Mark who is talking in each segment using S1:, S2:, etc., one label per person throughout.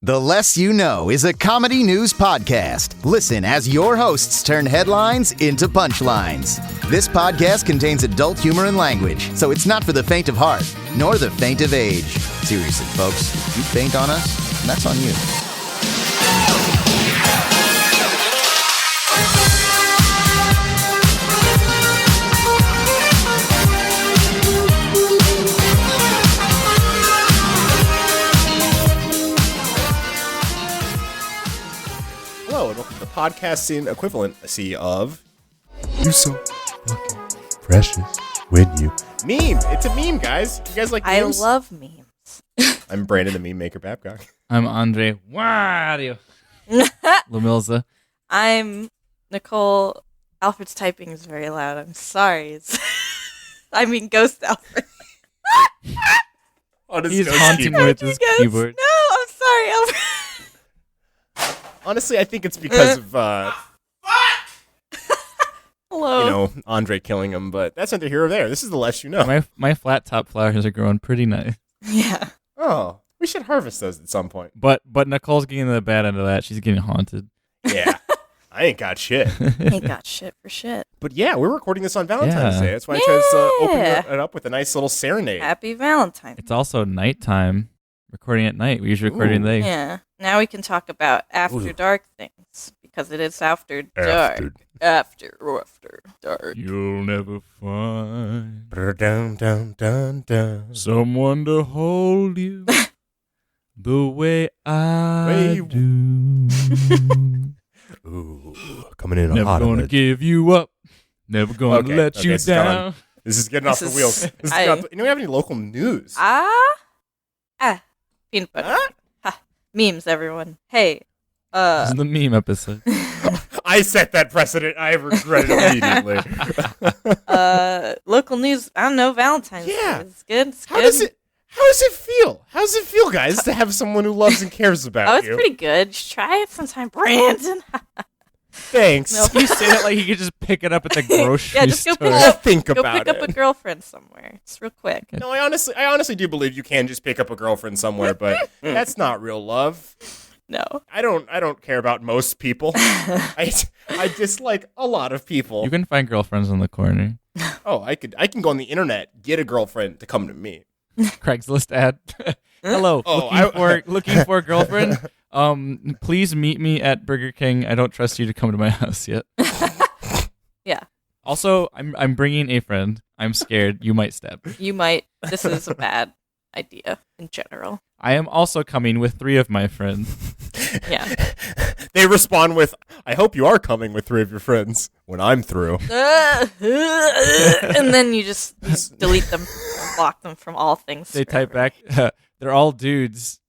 S1: The Less You Know is a comedy news podcast. Listen as your hosts turn headlines into punchlines. This podcast contains adult humor and language, so it's not for the faint of heart, nor the faint of age. Seriously, folks, if you faint on us, that's on you.
S2: Hello, and welcome to the podcasting equivalency of
S3: You're so fucking precious when you
S2: meme. It's a meme, guys. You guys like memes?
S4: I love memes.
S2: I'm Brandon, the meme maker Babcock.
S5: I'm André. Wario. Lamilza.
S4: I'm Nicole. Alfred's typing is very loud. I'm sorry. I mean, Ghost Alfred.
S5: He's haunting me with his keyboard.
S4: No, I'm sorry, Alfred.
S2: Honestly, I think it's because of,
S4: Hello.
S2: André killing him, but that's neither here or there. This is the less you know.
S5: My flat top flowers are growing pretty nice.
S4: Yeah.
S2: Oh, we should harvest those at some point.
S5: But Nicole's getting the bad end of that. She's getting haunted.
S2: Yeah. I ain't got shit.
S4: Ain't got shit for shit.
S2: But yeah, we're recording this on Valentine's
S5: Yeah.
S2: Day. That's why I chose to open
S4: Yeah.
S2: it up with a nice little serenade.
S4: Happy Valentine's.
S5: It's also nighttime. Recording at night. We usually record in the day.
S4: Yeah. Now we can talk about after dark things because it is after dark. After dark.
S5: You'll never find
S2: Dun, dun, dun, dun.
S5: someone to hold you the way I do.
S2: Ooh, coming in
S5: Never
S2: hot.
S5: gonna give you up. Never gonna let you
S2: it's gone.
S5: down.
S2: This is getting off the wheels. Do we have any local news?
S4: Peanut butter. Ha. Memes, everyone. Hey.
S5: This is the meme episode.
S2: I set that precedent. I regret it immediately.
S4: Local news. I don't know. Valentine's
S2: Yeah.
S4: Day. It's good. It's
S2: How
S4: good.
S2: does it feel? How does it feel, guys, to have someone who loves and cares about
S4: Oh, it's
S2: you?
S4: pretty good. You should try it sometime, Brandon.
S2: Thanks.
S4: No.
S5: You say that like you could just pick it up at the grocery
S4: Yeah, just go
S5: store.
S4: pick
S2: I'll think
S4: Go
S2: about
S4: pick up
S2: it.
S4: a girlfriend somewhere. It's real quick.
S2: No, I honestly do believe you can just pick up a girlfriend somewhere, but that's not real love.
S4: No.
S2: I don't care about most people. I dislike a lot of people.
S5: You can find girlfriends on the corner.
S2: Oh, I can go on the internet, get a girlfriend to come to me.
S5: Craigslist ad. Hello,
S2: Oh,
S5: looking for a girlfriend. Please meet me at Burger King. I don't trust you to come to my house yet.
S4: Yeah.
S5: Also, I'm bringing a friend. I'm scared you might stab me.
S4: You might. This is a bad idea in general.
S5: I am also coming with 3 of my friends.
S4: Yeah.
S2: They respond with, "I hope you are coming with 3 of your friends when I'm through."
S4: And then you just delete them, block them from all things.
S5: They type back, they're all dudes.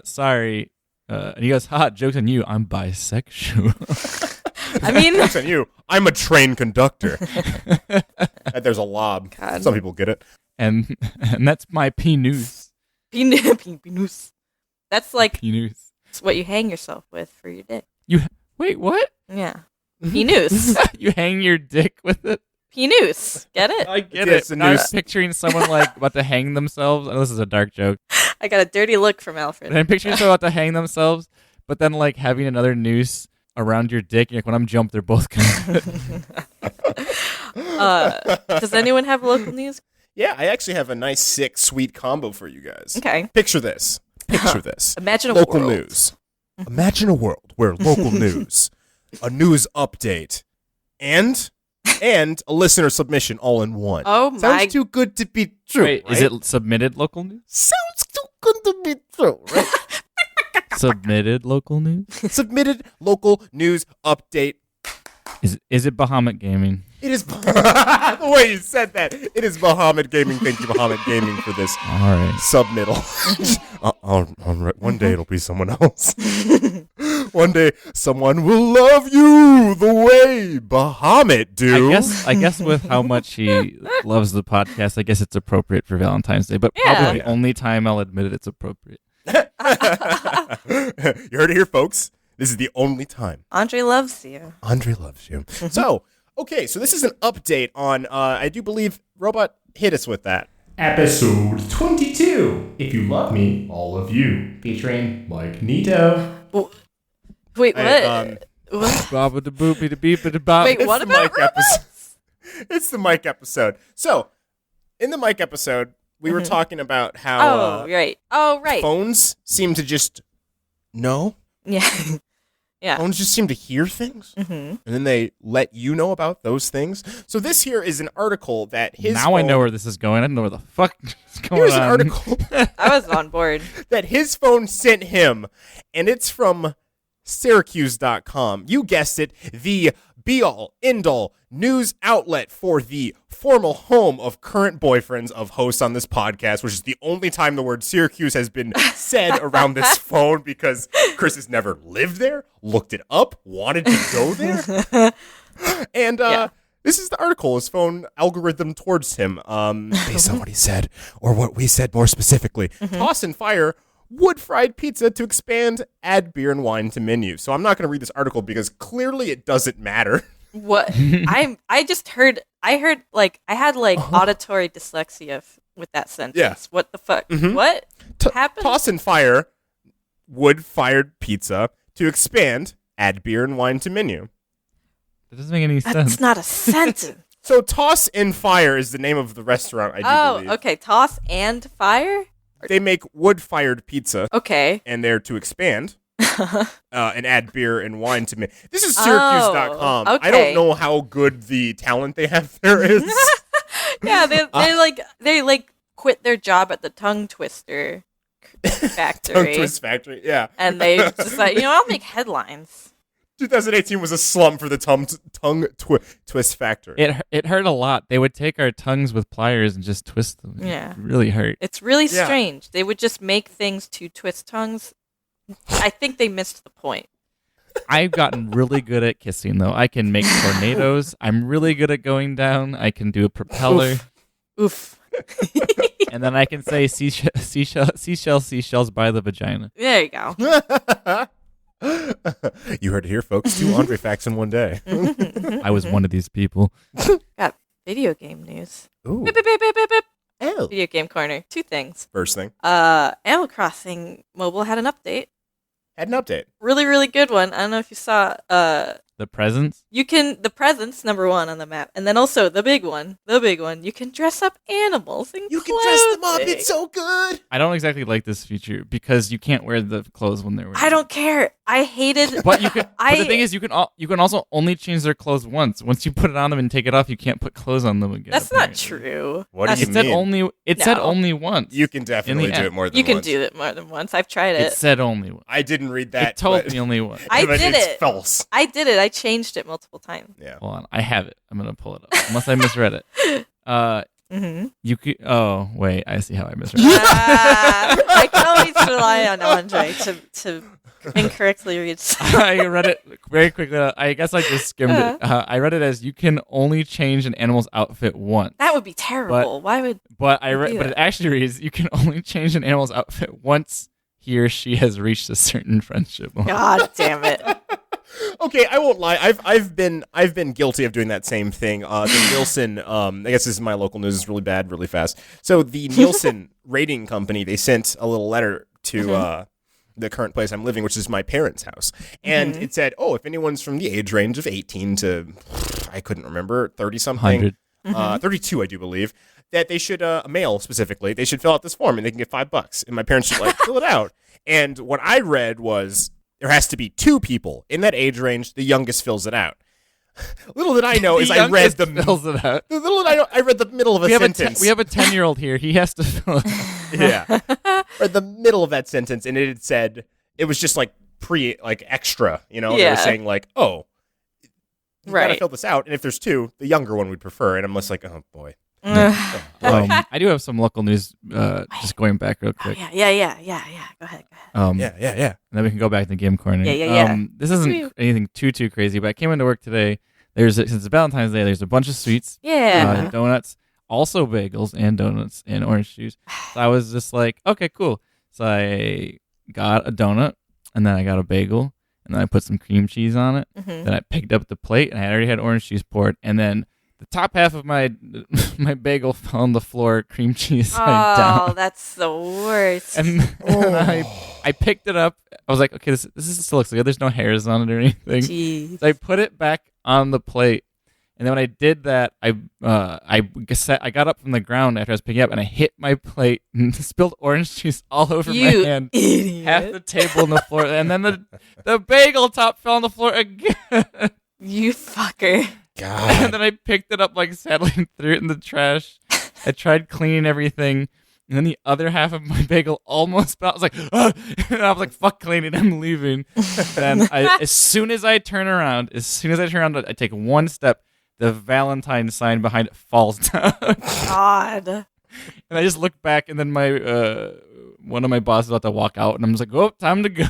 S5: Sorry. And he goes, "Ha, joke's on you. I'm bisexual."
S4: I mean,
S2: Joke's on you. I'm a train conductor. There's a lob.
S4: God.
S2: Some people get it.
S5: and that's my P-News.
S4: penis. That's like
S5: P-News.
S4: what you hang yourself with for your dick.
S5: Wait, what?
S4: Yeah. Penis.
S5: You hang your dick with it?
S4: Penis. Get it?
S5: I get
S2: Yes,
S5: it.
S2: the
S5: I was
S2: news.
S5: picturing someone like about to hang themselves. I know this is a dark joke.
S4: I got a dirty look from Alfred.
S5: And I'm picturing someone about to hang themselves, but then like having another noose around your dick. You're like, when I'm jumped, they're both gonna.
S4: Does anyone have local news?
S2: Yeah, I actually have a nice, sick, sweet combo for you guys.
S4: Okay.
S2: Picture this. Picture this.
S4: Imagine a
S2: Local
S4: world.
S2: news. Imagine a world where local news, a news update, and a listener submission all in one.
S4: Oh my-
S2: Sounds too good to be true.
S5: Wait,
S2: right?
S5: is it submitted local news?
S2: Sounds too good to be true, right?
S5: Submitted local news?
S2: Submitted local news update.
S5: Is it Bahamut Gaming?
S2: It is the way you said that. It is Bahamut Gaming. Thank you, Bahamut Gaming, for this
S5: All right.
S2: submittal. One day it'll be someone else. One day someone will love you the way Bahamut do.
S5: I guess with how much he loves the podcast, I guess it's appropriate for Valentine's Day. But
S4: Yeah.
S5: probably the only time I'll admit it's appropriate.
S2: You heard it here, folks. This is the only time
S4: André loves you.
S2: André loves you. So, okay, so this is an update on, I do believe, Robot hit us with that. episode 22. If You Love Me, All of You, featuring Mike Nito.
S4: Wait, what? What?
S5: Baba-da-boopy-da-beep-a-da-bop.
S4: Wait, what about
S2: episode? It's the Mike episode. So, in the Mike episode, we were talking about how
S4: right.
S2: phones seem to just know.
S4: Yeah. Yeah.
S2: Phones just seem to hear things, and then they let you know about those things. So this here is an article that his
S5: Now
S2: phone,
S5: I know where this is going. I don't know where the fuck is going
S2: here's
S5: on.
S2: an article
S4: I was on board.
S2: that his phone sent him, and it's from Syracuse.com. You guessed it, the be-all, end-all news outlet for the formal home of current boyfriends of hosts on this podcast, which is the only time the word Syracuse has been said around this phone because Chris has never lived there, looked it up, wanted to go there. And this is the article, his phone algorithm towards him. Based on what he said, or what we said more specifically. Toss and fire wood-fried pizza to expand, add beer and wine to menu. So I'm not going to read this article because clearly it doesn't matter.
S4: What? I heard like I had like auditory dyslexia with that sentence.
S2: Yeah.
S4: What the fuck? What happened?
S2: Toss and fire wood-fired pizza to expand, add beer and wine to menu.
S5: That doesn't make any sense.
S4: That's not a sentence.
S2: So Toss and Fire is the name of the restaurant, I do believe.
S4: Okay. Toss and fire?
S2: They make wood-fired pizza,
S4: Okay.
S2: and they're to expand and add beer and wine to menu. This is Syracuse.com.
S4: okay.
S2: I don't know how good the talent they have there is.
S4: Yeah, they like quit their job at the tongue twister factory.
S2: Tongue Twist Factory, yeah.
S4: And they just like, I'll make headlines.
S2: 2018 was a slump for the tongue twist factory.
S5: It hurt a lot. They would take our tongues with pliers and just twist them.
S4: Yeah.
S5: It really hurt.
S4: It's really strange. They would just make things to twist tongues. I think they missed the point.
S5: I've gotten really good at kissing, though. I can make tornadoes. I'm really good at going down. I can do a propeller.
S4: Oof.
S5: And then I can say seashells by the vagina.
S4: There you go.
S2: You heard it here, folks. 2 André facts in one day.
S5: I was one of these people.
S4: Got video game news.
S2: Ooh.
S4: Beep, beep, beep, beep, beep, beep.
S2: Oh.
S4: Video game corner. 2 things.
S2: First thing.
S4: Animal Crossing Mobile had an update.
S2: Had an update.
S4: Really, really good one. I don't know if you saw.
S5: The presents?
S4: The presents, number 1 on the map. And then also the big one, you can dress up animals in
S2: You
S4: clothing.
S2: can dress them up. It's so good.
S5: I don't exactly like this feature because you can't wear the clothes when they're wearing.
S4: I don't care. I hated.
S5: But you can. But the thing is, you can also only change their clothes once. Once you put it on them and take it off, you can't put clothes on them again.
S4: That's not
S5: apparently.
S4: true.
S2: What do
S4: That's-
S2: you
S5: It said
S2: mean?
S5: only. It said
S4: No.
S5: only once.
S2: You can definitely
S5: In the
S2: do
S5: app.
S2: it more than
S4: You can
S2: once.
S4: do it more than once. I've tried
S5: It
S4: it.
S5: said only once.
S2: I didn't read that.
S5: It told
S2: but-
S5: me only once.
S4: I
S2: but
S4: did
S2: it's
S4: it.
S2: false.
S4: I did it. I changed it multiple times.
S2: Yeah.
S5: Hold on, I have it. I'm gonna pull it up. Unless I misread it. You could. Oh wait, I see how I misread it.
S4: I can always rely on Andre to incorrectly read.
S5: I read it very quickly. I guess I just skimmed it. I read it as you can only change an animal's outfit once.
S4: That would be terrible. Why would?
S5: But
S4: do
S5: but it
S4: that?
S5: actually reads you can only change an animal's outfit once he or she has reached a certain friendship level.
S4: God damn it!
S2: Okay, I won't lie. I've been guilty of doing that same thing. The Nielsen, I guess this is my local news. It's really bad, really fast. So the Nielsen rating company, they sent a little letter to the current place I'm living, which is my parents' house, and it said, "Oh, if anyone's from the age range of 18 to, I couldn't remember, 30 something, 32, I do believe." That they should, a male specifically, they should fill out this form and they can get $5. And my parents should fill it out. And what I read was there has to be 2 people in that age range. The youngest fills it out. Little did I know is I read the
S5: fills it out.
S2: little did I know I read the middle of a sentence.
S5: We have a 10-year-old here. He has to fill it out.
S2: Yeah, read the middle of that sentence, and it had said it was just like extra. They were
S4: Yeah.
S2: saying like, oh, you gotta
S4: Right.
S2: fill this out, and if there's 2, the younger one would prefer. And I'm just like, oh boy.
S5: I do have some local news. Just going back real quick.
S4: Yeah. Go ahead.
S2: Yeah.
S5: And then we can go back to the game corner.
S4: Yeah.
S5: This isn't anything too crazy, but I came into work today. Since it's Valentine's Day, there's a bunch of sweets,
S4: Yeah.
S5: donuts, also bagels and donuts and orange juice. So I was just like, okay, cool. So I got a donut, and then I got a bagel, and then I put some cream cheese on it. Then I picked up the plate, and I already had orange juice poured, and then the top half of my my bagel fell on the floor, cream cheese side
S4: Oh,
S5: down.
S4: that's the worst.
S5: And I picked it up. I was like, okay, this still looks good. There's no hairs on it or anything.
S4: Jeez.
S5: So I put it back on the plate. And then when I did that, I got up from the ground after I was picking up, and I hit my plate and spilled orange juice all over my hand,
S4: idiot.
S5: half the table on the floor, and then the bagel top fell on the floor again.
S4: You fucker.
S2: God.
S5: And then I picked it up like sadly and threw it in the trash. I tried cleaning everything, and then the other half of my bagel almost fell. I was like, "Ugh!" And I was like, fuck cleaning, I'm leaving. Then as soon as I turn around, I take one step. The Valentine sign behind it falls down.
S4: God.
S5: And I just look back, and then my one of my bosses about to walk out, and I'm just like, "Oh, time to go."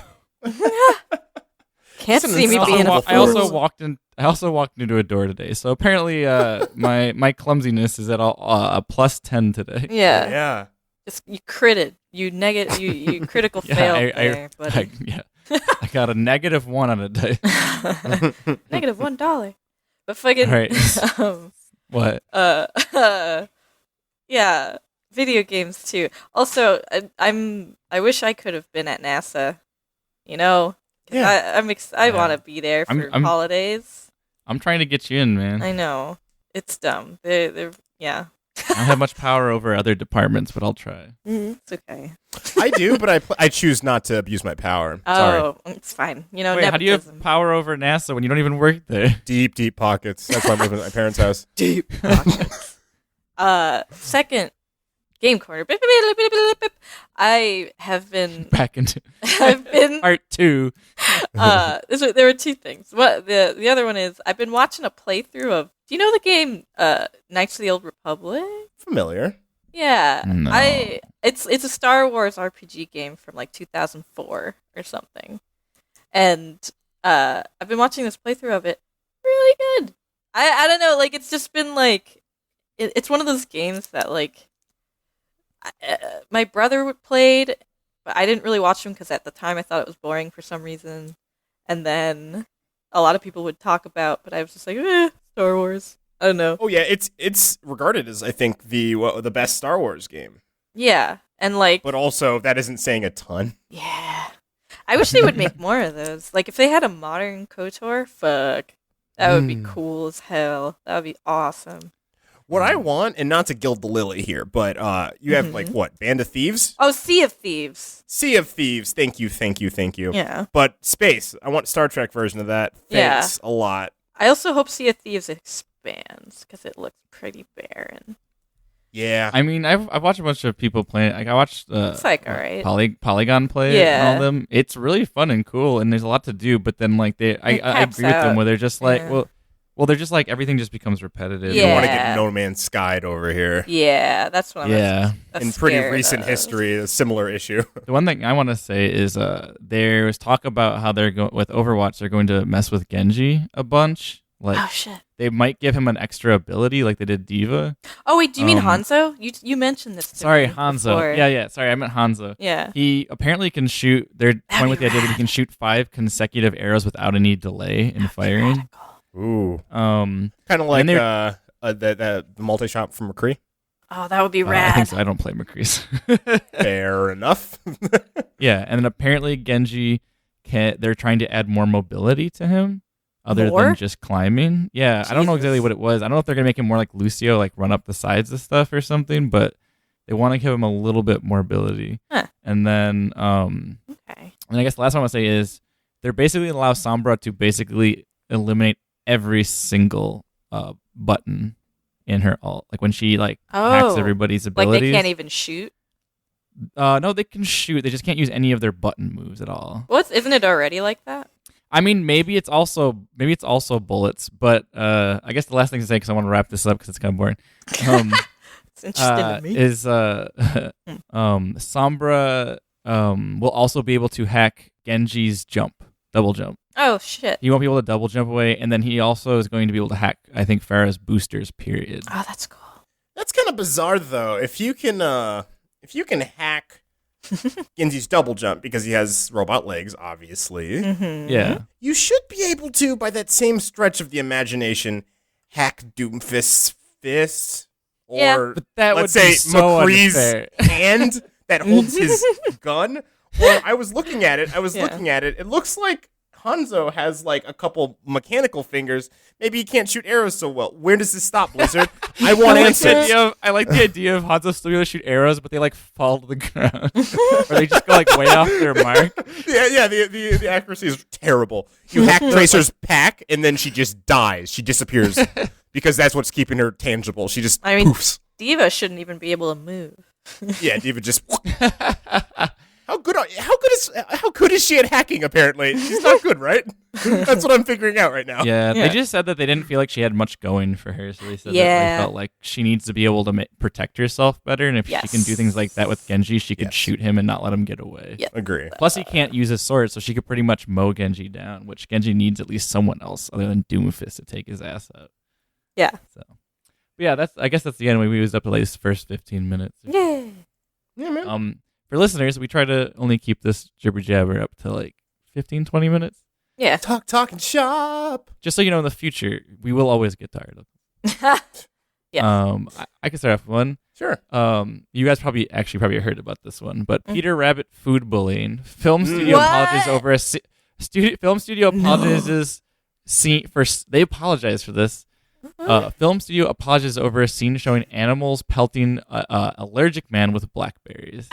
S4: Can't see me
S5: I
S4: being a
S5: I also walked into a door today, so apparently my clumsiness is at a plus 10 today.
S4: Yeah.
S2: Yeah.
S4: Just, you critted. You critical
S5: Yeah,
S4: failed there, buddy.
S5: I got a -1 on a day.
S4: -$1. But fucking
S5: Right. What?
S4: yeah, video games too. Also, I wish I could have been at NASA. You know, 'cause
S2: Yeah.
S4: I want to be there for
S5: I'm-
S4: holidays.
S5: I'm trying to get you in, man.
S4: I know it's dumb. They're yeah.
S5: I don't have much power over other departments, but I'll try.
S4: It's okay.
S2: I do, but I choose not to abuse my power. Sorry.
S4: Oh, it's fine. You know,
S5: Wait, how do you have
S4: nepotism.
S5: power over NASA when you don't even work there?
S2: Deep, deep pockets. That's why I'm living at my parents' house.
S4: Deep pockets. Second game corner. I have been.
S5: Back into
S4: I've been.
S5: part 2.
S4: There were two things. What the other one is I've been watching a playthrough of. Do you know the game Knights of the Old Republic?
S2: Familiar.
S5: No.
S4: Yeah, it's a Star Wars RPG game from like 2004 or something, and I've been watching this playthrough of it. Really good. I don't know, like it's just been like it's one of those games that like my brother played, but I didn't really watch him because at the time I thought it was boring for some reason, and then a lot of people would talk about, but I was just like, Star Wars. I don't know.
S2: Oh yeah, it's regarded as I think the best Star Wars game.
S4: Yeah, and like,
S2: But also that isn't saying a ton.
S4: yeah, I wish they would make more of those. Like if they had a modern KOTOR, fuck, that would be cool as hell. That would be awesome.
S2: What I want, and not to gild the lily here, but you have like what, Band of Thieves?
S4: Oh, Sea of Thieves.
S2: Sea of Thieves. Thank you.
S4: Yeah.
S2: But space. I want Star Trek version of that. Thanks a lot.
S4: I also hope Sea of Thieves expands because it looks pretty barren.
S2: Yeah.
S5: I mean, I've watched a bunch of people playing. Like I watched
S4: It's like alright.
S5: Polygon play it and all of them. It's really fun and cool, and there's a lot to do. But then like I
S4: caps
S5: agree with them
S4: out.
S5: where they're just like,
S4: Yeah.
S5: well, they're just like everything just becomes repetitive.
S2: You want to
S4: Yeah.
S2: get No Man's Skied over here.
S4: Yeah, that's what I'm.
S5: Yeah.
S2: In pretty
S4: scared
S2: recent
S4: of.
S2: history, a similar issue.
S5: The one thing I want to say is there was talk about how they're going with Overwatch. They're going to mess with Genji a bunch. Like
S4: Oh shit.
S5: they might give him an extra ability, like they did Diva.
S4: Oh wait, do you mean Hanzo? You mentioned this. To
S5: Sorry,
S4: me
S5: Hanzo.
S4: before.
S5: Yeah. Sorry, I meant Hanzo.
S4: Yeah.
S5: He apparently can shoot. They're toying with the idea that he can shoot 5 consecutive arrows without any delay in firing.
S2: Ooh.
S5: Um,
S2: Kind of like
S5: And
S2: the multi-shot from McCree.
S4: Oh, that would be
S5: I
S4: rad.
S5: think so. I don't play McCree's.
S2: Fair enough.
S5: Yeah, and then apparently Genji they're trying to add more mobility to him other
S4: More?
S5: than just climbing. Yeah, I don't know exactly
S4: Jesus.
S5: what it was. I don't know if they're going to make him more like Lucio, like run up the sides of stuff or something, but they want to give him a little bit more ability.
S4: Huh.
S5: And then
S4: Okay.
S5: and I guess the last one I want to say is they're basically allow Sombra to basically eliminate every single button in her ult. Like when she hacks
S4: Oh.
S5: everybody's
S4: Like
S5: abilities.
S4: they can't even shoot.
S5: No, they can shoot. They just can't use any of their button moves at all.
S4: Isn't it already like that?
S5: I mean, maybe it's also bullets, but I guess the last thing to say, because I want to wrap this up because it's kind of boring,
S4: It's interesting to me.
S5: is Sombra will also be able to hack Genji's double jump.
S4: Oh shit.
S5: He won't be able to double jump away, and then he also is going to be able to hack, I think, Pharah's boosters. Period.
S4: Oh, that's cool.
S2: That's kind of bizarre, though. If you can hack Genji's double jump because he has robot legs, obviously,
S4: Mm-hmm.
S5: Yeah.
S2: you should be able to, by that same stretch of the imagination, hack Doomfist's fist, or
S4: Yeah.
S5: But that
S2: let's
S5: would
S2: say
S5: be so
S2: McCree's
S5: unfair.
S2: hand that holds his gun. Or I was looking at it.
S4: Yeah.
S2: It looks like Hanzo has like a couple mechanical fingers. Maybe he can't shoot arrows so well. Where does this stop, Blizzard? I want answers.
S5: I like the idea of Hanzo still able to shoot arrows, but they like fall to the ground, or they just go like way off their mark.
S2: Yeah. The accuracy is terrible. You hack Tracer's pack, and then she just dies. She disappears because that's what's keeping her tangible. She just poofs.
S4: Diva shouldn't even be able to move.
S2: Yeah, Diva just. How good is she at hacking? Apparently, she's not good, right? That's what I'm figuring out right now.
S5: Yeah, they just said that they didn't feel like she had much going for her, so they said that they felt like she needs to be able to protect herself better, and if she can do things like that with Genji, she could shoot him and not let him get away.
S4: Yep.
S2: Agree.
S5: Plus, he can't use his sword, so she could pretty much mow Genji down, which Genji needs at least someone else other than Doomfist to take his ass out.
S4: Yeah.
S5: So, but yeah, I guess that's the end. We used up at least first 15 minutes.
S4: Yeah.
S2: Yeah, man.
S5: For listeners, we try to only keep this jibber jabber up to like 15, 20 minutes.
S4: Yeah.
S2: Talking shop.
S5: Just so you know, in the future, we will always get tired of it.
S4: Yeah.
S5: I can start off with one.
S2: Sure.
S5: You guys probably heard about this one, but Peter Rabbit food bullying. Film studio apologizes over film studio apologizes they apologize for this. Film studio apologizes over a scene showing animals pelting allergic man with blackberries.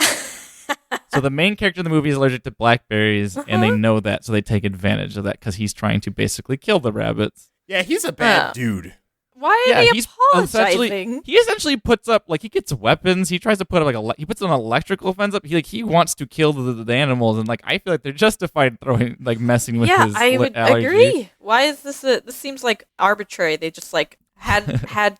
S5: So the main character in the movie is allergic to blackberries, and they know that, so they take advantage of that because he's trying to basically kill the rabbits.
S2: Yeah, he's a bad dude.
S4: Why are they apologizing?
S5: He essentially puts up, like, he gets weapons. He tries to put up, he puts an electrical fence up. He wants to kill the animals, and, like, I feel like they're justified messing with his
S4: I would
S5: allergy.
S4: agree. Why is this this seems like arbitrary. They just, like, had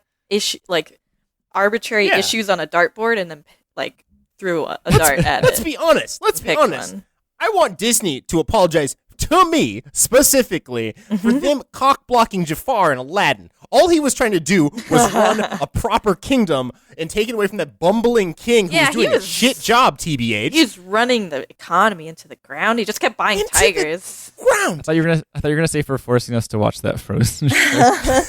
S4: arbitrary issues on a dartboard and then, like, threw a dart at
S2: Let's
S4: it.
S2: be honest.
S4: One.
S2: I want Disney to apologize to me specifically for them cock-blocking Jafar in Aladdin. All he was trying to do was run a proper kingdom and take it away from that bumbling king who was doing a shit job, TBH.
S4: He was running the economy into the ground. He just kept buying tigers.
S2: Ground.
S5: I thought you were gonna say for forcing us to watch that Frozen show.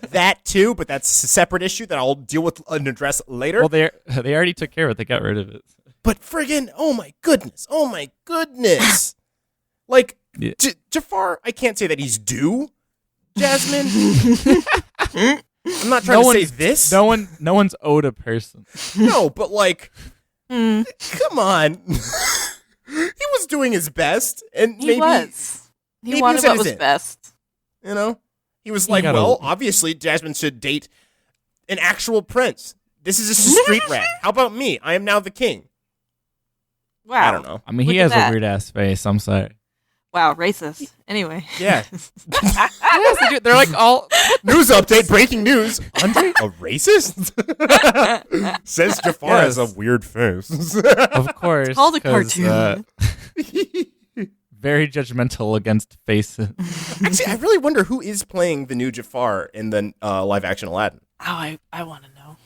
S2: That too, but that's a separate issue that I'll deal with and address later.
S5: Well, they already took care of it. They got rid of it.
S2: But friggin', oh my goodness. Like,
S5: Yeah.
S2: Jafar, I can't say that he's due, Jasmine. I'm not trying to say this.
S5: No one's owed a person.
S2: No, but like, come on. He was doing his best, and
S4: He was. He wanted what was best.
S2: You know? He was like, obviously, Jasmine should date an actual prince. This is a street rat. How about me? I am now the king.
S4: Wow.
S2: I don't know.
S5: I mean, he has a weird ass face. I'm sorry.
S4: Wow, racist. Anyway.
S2: Yeah.
S5: Yes, they're like all
S2: News update, breaking news. André, a racist? Says Jafar has a weird face.
S5: of course.
S4: It's called a
S5: 'cause,
S4: cartoon.
S5: very judgmental against faces.
S2: Actually, I really wonder who is playing the new Jafar in the live action Aladdin.
S4: Oh, I want to know.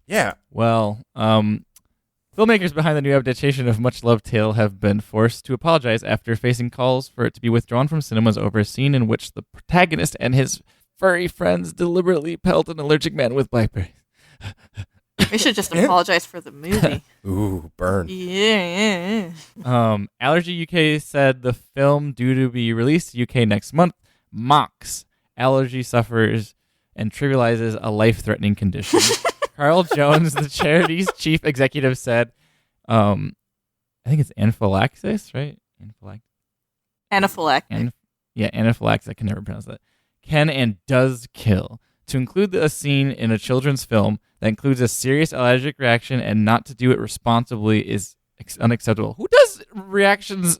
S2: Yeah.
S5: Well, filmmakers behind the new adaptation of Much Loved Tale have been forced to apologize after facing calls for it to be withdrawn from cinemas over a scene in which the protagonist and his furry friends deliberately pelt an allergic man with blackberries.
S4: We should just apologize for the movie.
S2: Ooh, burn.
S4: Yeah.
S5: Allergy UK said the film, due to be released in UK next month, mocks allergy sufferers and trivializes a life-threatening condition. Carl Jones, the charity's chief executive, said, I think it's anaphylaxis, right?
S4: Anaphylactic.
S5: Anaphylaxis. I can never pronounce that. Can and does kill. To include a scene in a children's film that includes a serious allergic reaction and not to do it responsibly is unacceptable. Who does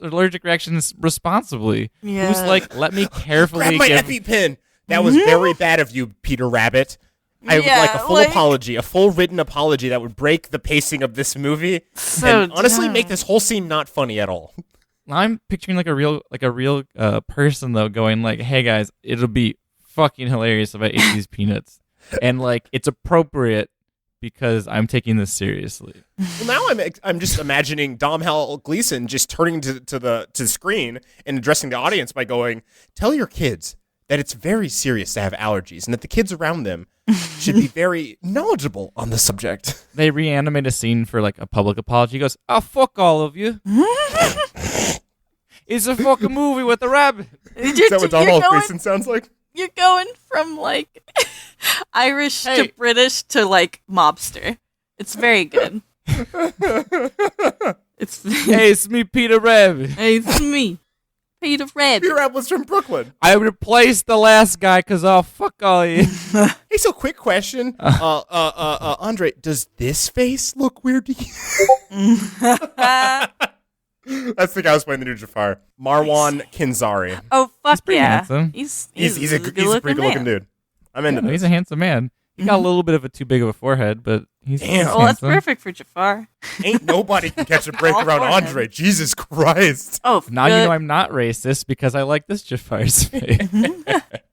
S5: allergic reactions responsibly?
S4: Yeah.
S5: Who's like, let me carefully
S2: Grab my
S5: give...
S2: EpiPen. That was very bad of you, Peter Rabbit. I would like a full apology, a full written apology that would break the pacing of this movie and honestly make this whole scene not funny at all.
S5: I'm picturing like a real person though, going like, "Hey guys, it'll be fucking hilarious if I ate these peanuts," and like it's appropriate because I'm taking this seriously.
S2: Well, now I'm just imagining Domhnall Gleeson just turning to the screen and addressing the audience by going, "Tell your kids that it's very serious to have allergies and that the kids around them should be very knowledgeable on the subject.
S5: They reanimate a scene for like a public apology. He goes, "Oh, fuck all of you." It's a fucking movie with a rabbit.
S2: Is that what Donald Gleason sounds like?
S4: You're going from like Irish to British to like mobster. It's very good.
S5: Hey, it's me, Peter Rabbit.
S4: Hey, it's me, Peter Rabbit.
S2: Peter Rabbit was from Brooklyn.
S5: I replaced the last guy because fuck all you.
S2: Hey, so quick question. Andre, does this face look weird to you? That's the guy who's playing the new Jafar. Marwan Kinzari.
S4: Oh, fuck
S5: pretty
S4: yeah.
S5: handsome.
S4: He's
S2: a pretty good looking dude. I'm into this.
S5: He's a handsome man. He got a little bit of a too big of a forehead, but he's
S4: Well, that's perfect for Jafar.
S2: Ain't nobody can catch a break around Andre. Jesus Christ.
S4: Oh,
S5: now you know I'm not racist because I like this Jafar's face.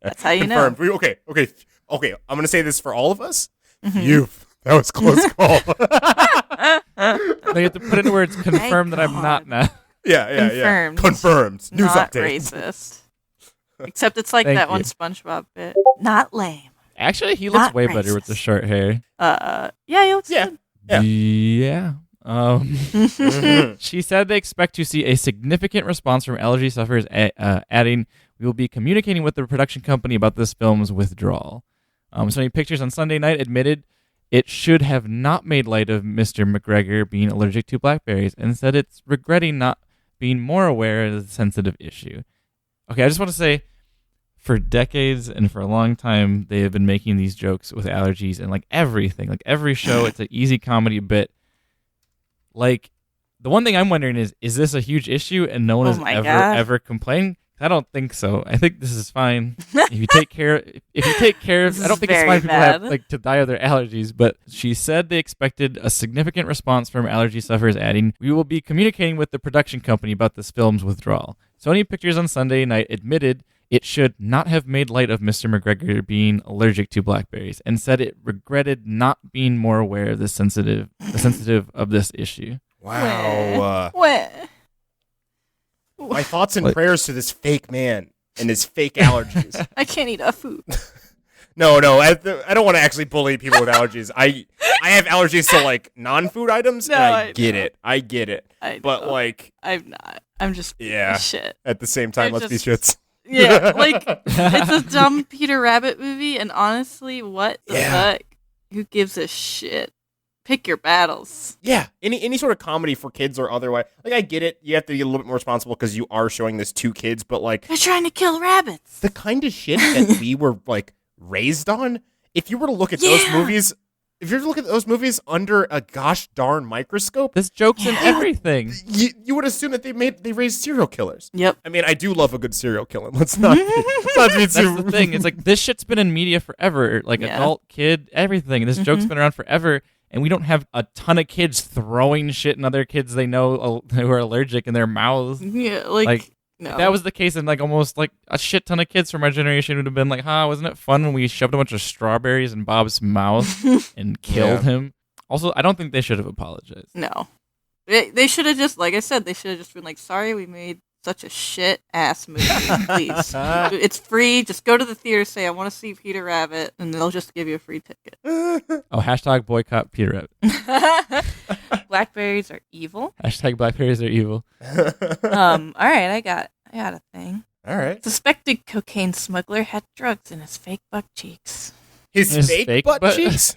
S4: That's how you know.
S2: Confirmed. Okay. I'm gonna say this for all of us. You. That was a close call.
S5: They have to put into words confirm that I'm not now.
S2: Yeah. Confirmed. News
S4: not
S2: update.
S4: Racist. Except it's like
S5: Thank
S4: that
S5: you.
S4: one SpongeBob bit. Not lame.
S5: Actually, he looks
S4: Not
S5: way
S4: racist.
S5: better with the short hair.
S4: Yeah, he looks good.
S2: Yeah.
S5: She said they expect to see a significant response from allergy sufferers, adding, "We will be communicating with the production company about this film's withdrawal." Sony Pictures on Sunday night admitted it should have not made light of Mr. McGregor being allergic to blackberries and said it's regretting not being more aware of the sensitive issue. Okay, I just want to say, for decades and for a long time, they have been making these jokes with allergies and like everything. Like every show, it's an easy comedy bit. Like, the one thing I'm wondering is this a huge issue and no one has ever complained? I don't think so. I think this is fine. If you take care of, I don't think it's fine for people have, like, to die of their allergies, but she said they expected a significant response from allergy sufferers, adding, "We will be communicating with the production company about this film's withdrawal." Sony Pictures on Sunday night admitted it should not have made light of Mr. McGregor being allergic to blackberries and said it regretted not being more aware of the sensitive of this issue.
S2: Wow. My thoughts and prayers to this fake man and his fake allergies.
S4: I can't eat food.
S2: No, I don't want to actually bully people with allergies. I have allergies to like non-food items, and I get it. But like,
S4: I'm not. I'm just shit.
S2: At the same time, let's be shits.
S4: Yeah, like it's a dumb Peter Rabbit movie, and honestly, what the fuck? Who gives a shit? Pick your battles.
S2: Yeah, any sort of comedy for kids or otherwise. Like, I get it. You have to be a little bit more responsible because you are showing this to kids, but like,
S4: they're trying to kill rabbits.
S2: The kind of shit that we were like raised on. If you were to look at those movies, under a gosh darn microscope,
S5: there's jokes in everything.
S2: You would assume that they raised serial killers.
S4: Yep.
S2: I mean, I do love a good serial killing. Let's not be
S5: That's the thing. It's like this shit's been in media forever. Like adult, kid, everything. This joke's been around forever. And we don't have a ton of kids throwing shit in other kids they know who are allergic in their mouths.
S4: Yeah, like no.
S5: If that was the case, and like almost like a shit ton of kids from our generation would have been like, wasn't it fun when we shoved a bunch of strawberries in Bob's mouth and killed him? Also, I don't think they should have apologized.
S4: No. They should have just, like I said, they should have just been like, sorry, we made such a shit ass movie. Please. It's free. Just go to the theater, say, I want to see Peter Rabbit, and they'll just give you a free ticket.
S5: Hashtag boycott Peter Rabbit.
S4: Blackberries are evil.
S5: Hashtag blackberries are evil.
S4: All right, I got a thing.
S2: All right.
S4: Suspected cocaine smuggler had drugs in his fake butt cheeks.
S2: His fake butt cheeks?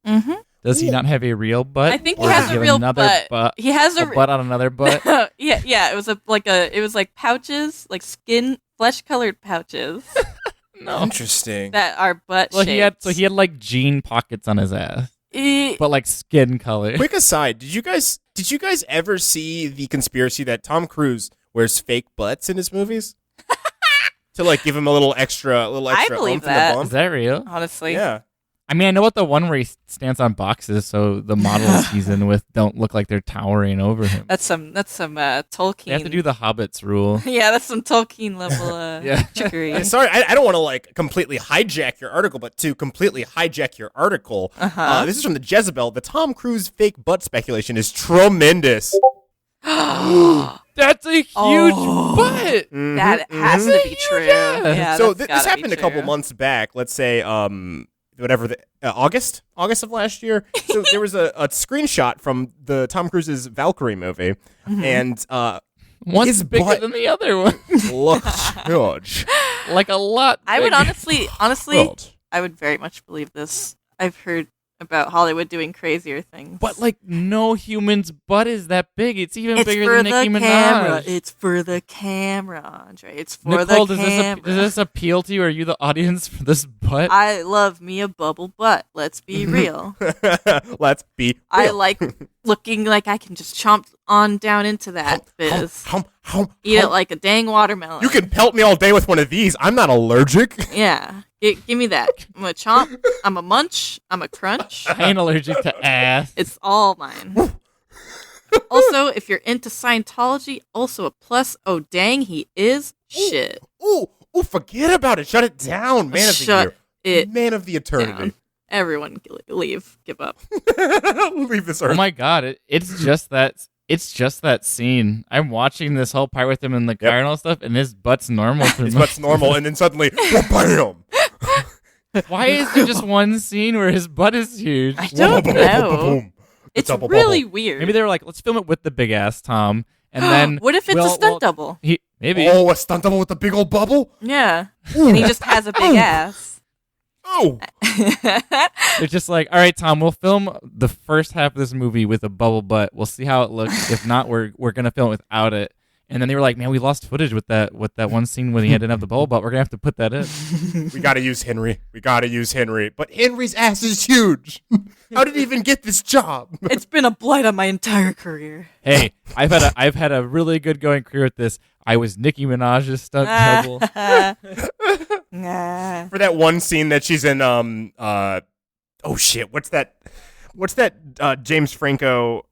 S4: Mm-hmm.
S5: Does he not have a real butt?
S4: I think he has a real butt. He has a
S5: butt on another butt.
S4: yeah. It was like pouches, like flesh-colored pouches.
S5: No,
S2: interesting.
S4: That are butt shaped.
S5: He had like jean pockets on his ass, but like skin color.
S2: Quick aside: Did you guys ever see the conspiracy that Tom Cruise wears fake butts in his movies to like give him a little extra?
S4: I believe that.
S5: Is that real?
S4: Honestly,
S2: yeah.
S5: I mean, I know what the one where he stands on boxes, so the models he's in with don't look like they're towering over him.
S4: That's some Tolkien.
S5: You have to do the Hobbits rule.
S4: Yeah, that's some Tolkien level trickery.
S2: Sorry, I don't want to like completely hijack your article, but to completely hijack your article, this is from the Jezebel. The Tom Cruise fake butt speculation is tremendous.
S5: That's a huge butt.
S4: That has to be true. Yeah,
S2: So
S4: that's
S2: this
S4: gotta
S2: happened
S4: be
S2: a couple
S4: true.
S2: months back. Let's say August of last year. So there was a screenshot from the Tom Cruise's Valkyrie movie, and
S5: One's
S2: his
S5: bigger
S2: butt
S5: than the other one.
S2: looks huge.
S5: Like a lot.
S4: I would
S5: bigger.
S4: honestly, I would very much believe this. I've heard about Hollywood doing crazier things.
S5: But like no human's butt is that big. It's even
S4: it's
S5: bigger
S4: for
S5: than
S4: the
S5: Nicki Minaj.
S4: camera. It's for the camera, Andre. It's for
S5: Nicole,
S4: the
S5: does
S4: camera.
S5: this appeal to you? Are you the audience for this butt?
S4: I love me a bubble butt. Let's be real.
S2: Let's be.
S4: I
S2: real.
S4: like looking like I can just chomp on down into that biz. Eat it like a dang watermelon.
S2: You can pelt me all day with one of these. I'm not allergic.
S4: Yeah. Give me that. I'm a chomp. I'm a munch. I'm a crunch.
S5: I ain't allergic to ass.
S4: It's all mine. Also, if you're into Scientology, also a plus. Oh, dang, he is shit.
S2: Ooh, forget about it. Shut it down. Man of the
S4: Shut
S2: year.
S4: it
S2: Man of the eternity.
S4: down. Everyone leave. Give up.
S2: Leave this earth.
S5: Oh my god! It's just that. It's just that scene. I'm watching this whole part with him in the car and all stuff, and his butt's normal.
S2: His butt's normal, and then suddenly, bam!
S5: Why is there just one scene where his butt is huge?
S4: I don't know.
S2: Boom.
S4: It's
S2: Double
S4: really
S2: bubble.
S4: weird.
S5: Maybe they were like, let's film it with the big ass Tom, and then
S4: What if it's a stunt double?
S5: Maybe.
S2: Oh, a stunt double with the big old bubble?
S4: Yeah. And he just has a big ass.
S2: Oh!
S5: They're just like, all right, Tom, we'll film the first half of this movie with a bubble butt. We'll see how it looks. If not, we're gonna film it without it. And then they were like, man, we lost footage with that one scene when he didn't have the bubble butt. We're gonna have to put that in.
S2: We gotta use Henry. But Henry's ass is huge. How did he even get this job?
S4: It's been a blight on my entire career.
S5: Hey, I've had a really good going career with this. I was Nicki Minaj's stunt double.
S4: Nah.
S2: For that one scene that she's in, oh shit, what's that James Franco,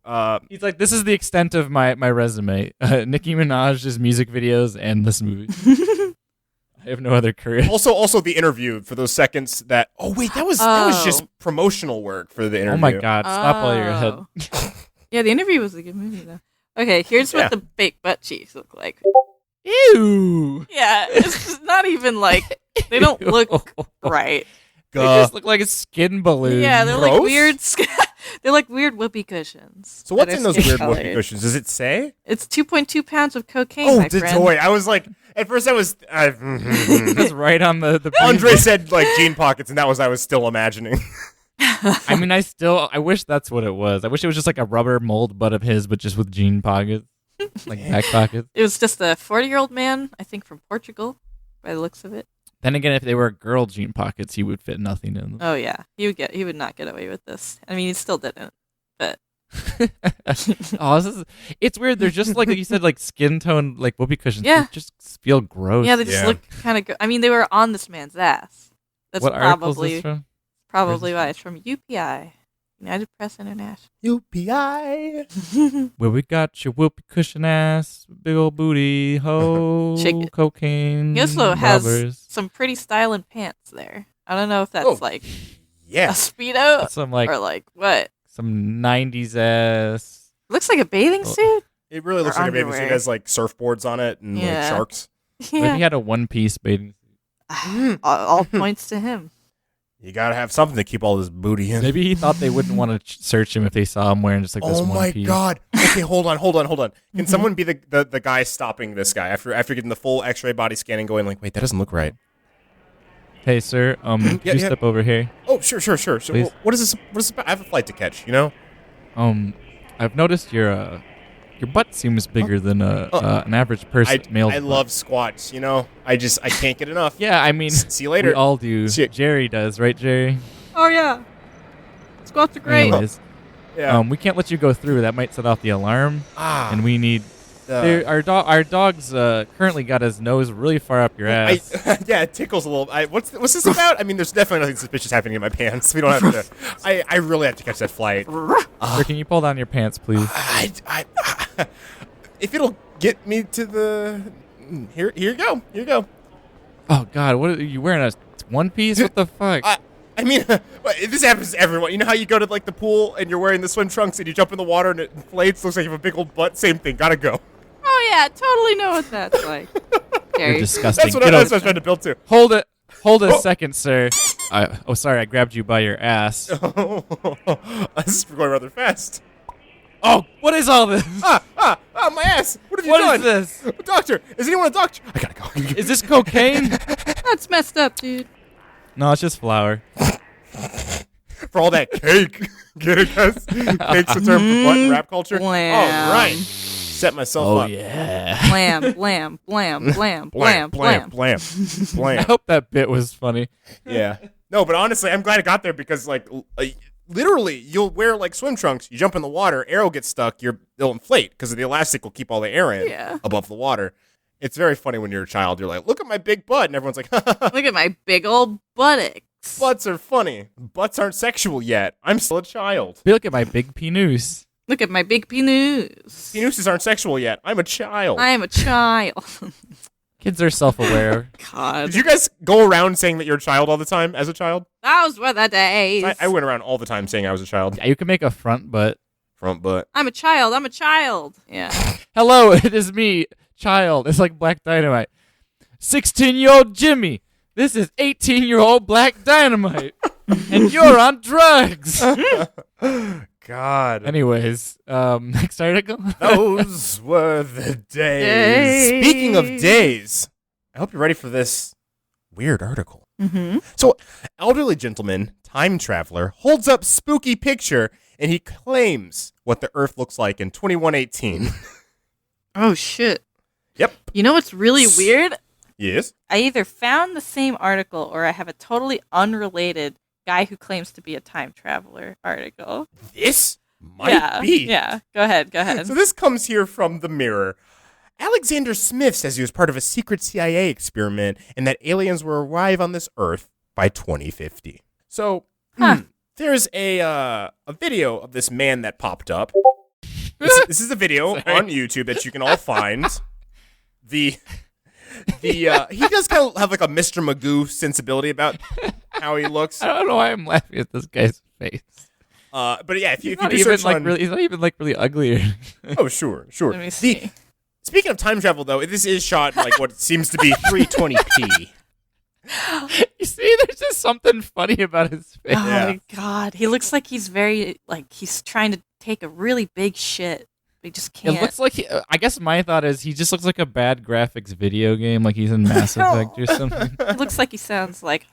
S5: He's like, this is the extent of my resume. Nicki Minaj's music videos and this movie. I have no other career.
S2: Also the interview for those seconds that, oh wait, that was just promotional work for the interview.
S5: Oh my god, stop while you're ahead.
S4: Yeah, the interview was a good movie, though. Okay, here's what the fake butt cheeks look like.
S5: Ew.
S4: Yeah, it's not even like, they don't look right.
S5: They just look like a skin balloon.
S4: Yeah, they're
S2: Gross?
S4: like weird. They're like weird whoopee cushions.
S2: So what's
S4: that
S2: in
S4: are
S2: those weird
S4: skin-colored.
S2: whoopee cushions? Does it say?
S4: It's 2.2 pounds of cocaine,
S2: Oh,
S4: my
S2: the
S4: friend.
S2: toy. I was like, at first I was.
S5: That's right on the
S2: Andre said like jean pockets, and that was I was still imagining.
S5: I mean, I wish that's what it was. I wish it was just like a rubber mold butt of his, but just with jean pockets, like back pockets.
S4: It was just a 40-year-old man, I think from Portugal, by the looks of it.
S5: Then again, if they were girl jean pockets, he would fit nothing in them.
S4: Oh yeah, he would not get away with this. I mean, he still didn't. But
S5: It's weird. They're just like you said, like skin tone, like whoopee cushions.
S4: Yeah.
S5: They just feel gross.
S4: yeah, they just
S2: Yeah.
S4: look kind of. I mean, they were on this man's ass. That's
S5: What article is this
S4: probably
S5: from?
S4: why it's from UPI, United Press International.
S2: UPI.
S5: Where we got your whoopee cushion ass, big old booty, ho,
S4: Shake it.
S5: cocaine.
S4: He also has
S5: robbers.
S4: some pretty styling pants there. I don't know if that's like a
S2: Yeah.
S4: speedo
S5: some like
S4: or like what.
S5: some 90s ass.
S4: Looks like a bathing
S5: Oh.
S4: suit.
S2: It really looks
S4: Or
S2: like a bathing suit.
S4: underwear.
S2: It has like surfboards on it and like
S4: Yeah.
S2: sharks.
S5: What if
S4: Yeah,
S5: he had a one piece bathing suit?
S4: all points to him.
S2: You gotta have something to keep all this booty in.
S5: Maybe he thought they wouldn't want to search him if they saw him wearing just like this
S2: Oh
S5: one
S2: my
S5: piece.
S2: god. Okay, hold on. Can someone be the guy stopping this guy after getting the full X-ray body scanning going like, wait, that doesn't look right.
S5: Hey, sir, could you step over here?
S2: Oh, sure. So,
S5: Please.
S2: what is this? What is this about? I have a flight to catch, you know?
S5: I've noticed your butt seems bigger than an average person. Male.
S2: I love squats, you know? I can't get enough.
S5: Yeah, I mean,
S2: See you later.
S5: we all do.
S2: Shit.
S5: Jerry does, right, Jerry?
S4: Oh yeah, squats are great.
S5: Anyways,
S2: Yeah.
S5: we can't let you go through. That might set off the alarm, and we need.
S2: uh,
S5: Our dog's currently got his nose really far up your ass.
S2: yeah, it tickles a little. What's this about? I mean, there's definitely nothing suspicious happening in my pants. We don't have to. I really have to catch that flight.
S5: Sir, can you pull down your pants, please?
S2: If it'll get me to the here you go.
S5: Oh God, what are you wearing? A one piece? What the fuck?
S2: I mean, this happens to everyone. You know how you go to like the pool and you're wearing the swim trunks and you jump in the water and it inflates, looks like you have a big old butt. Same thing. Gotta go.
S6: Oh yeah, totally know what that's like.
S5: You're disgusting.
S2: That's what I was trying to build to.
S5: Hold it. Hold it a second, sir. Sorry, I grabbed you by your ass.
S2: This is going rather fast.
S5: Oh, what is all this?
S2: My ass. What have you
S5: What
S2: done?
S5: is this?
S2: Doctor, is anyone a doctor? I gotta go.
S5: Is this cocaine?
S6: That's messed up, dude.
S5: No, it's just flour.
S2: For all that cake. Get it, guys? Cake's the term for butt in rap culture.
S6: Blam.
S2: All right. Set myself up.
S5: Yeah.
S6: Blam, blam, blam, blam,
S2: Blam,
S6: blam,
S2: blam, blam,
S5: I
S2: blam.
S5: hope that bit was funny.
S2: Yeah. No, but honestly, I'm glad I got there because, like, literally, you'll wear, like, swim trunks. You jump in the water, arrow gets stuck, they'll inflate because the elastic will keep all the air in above the water. It's very funny when you're a child. You're like, look at my big butt. And everyone's like,
S6: Look at my big old buttocks.
S2: butts are funny. Butts aren't sexual yet. I'm still a child.
S5: Look at my big penis.
S6: Look at my big penis.
S2: Penises aren't sexual yet. I'm a child.
S6: I am a child.
S5: Kids are self-aware.
S6: God.
S2: Did you guys go around saying that you're a child all the time as a child?
S6: Those were the days.
S2: I went around all the time saying I was a child.
S5: Yeah, you can make a front butt.
S2: Front butt.
S6: I'm a child. I'm a child. Yeah.
S5: Hello, it is me, child. It's like Black Dynamite. 16-year-old Jimmy. This is 18-year-old Black Dynamite. And you're on drugs.
S2: God.
S5: Anyways, next article.
S2: Those were the days. Speaking of days, I hope you're ready for this weird article.
S6: Mm-hmm.
S2: So, elderly gentleman, time traveler, holds up spooky picture and he claims what the Earth looks like in 2118.
S6: Oh, shit.
S2: Yep.
S6: You know what's really weird?
S2: Yes.
S6: I either found the same article or I have a totally unrelated guy who claims to be a time traveler article.
S2: This might be.
S6: Yeah. Go ahead.
S2: So this comes here from The Mirror. Alexander Smith says he was part of a secret CIA experiment and that aliens will arrive on this Earth by 2050. So there's a video of this man that popped up. This is a video on YouTube that you can all find. He does kind of have like a Mr. Magoo sensibility about how he looks.
S5: I don't know why I'm laughing at this guy's face.
S2: But yeah, if you
S5: Not
S2: do
S5: even
S2: search
S5: like
S2: on,
S5: really, he's not even like really ugly.
S2: oh sure.
S6: Let me see.
S2: Speaking of time travel, though, this is shot like what seems to be 320p.
S5: You see, there's just something funny about his face.
S6: Oh
S2: Yeah.
S6: my god. He looks like he's very, like, he's trying to take a really big shit. But he just can't.
S5: It looks like I guess my thought is he just looks like a bad graphics video game, like he's in Mass Effect or something.
S6: He looks like he sounds like,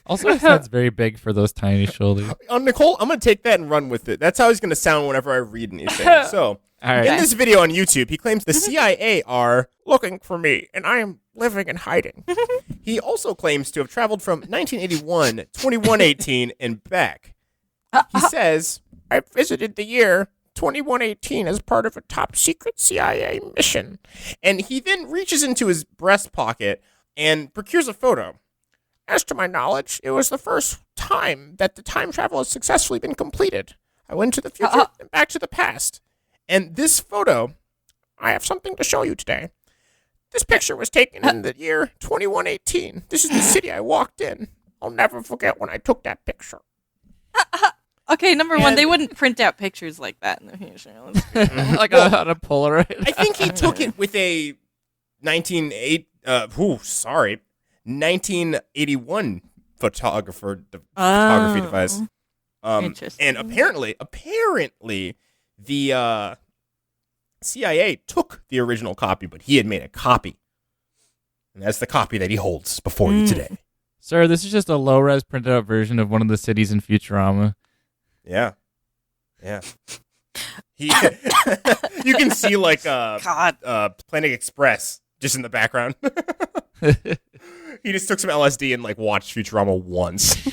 S5: Also, his head's very big for those tiny shoulders.
S2: Nicole, I'm going to take that and run with it. That's how he's going to sound whenever I read anything. So,
S5: All right.
S2: in this video on YouTube, he claims the CIA are looking for me, and I am living and hiding. He also claims to have traveled from 1981 to 2118 and back. He says, I visited the year 2118 as part of a top secret CIA mission. And he then reaches into his breast pocket and procures a photo. As to my knowledge, it was the first time that the time travel has successfully been completed. I went to the future and back to the past. And this photo, I have something to show you today. This picture was taken in the year 2118. This is the city I walked in. I'll never forget when I took that picture.
S6: okay, number one, they wouldn't print out pictures like that in the future.
S5: Like on a Polaroid.
S2: I think he took it with a 1981 photography device.
S6: Interesting.
S2: And apparently, the CIA took the original copy, but he had made a copy. And that's the copy that he holds before you today.
S5: Sir, this is just a low-res printed out version of one of the cities in Futurama.
S2: Yeah. You can see like
S6: God.
S2: Planet Express just in the background. He just took some LSD and like watched Futurama once.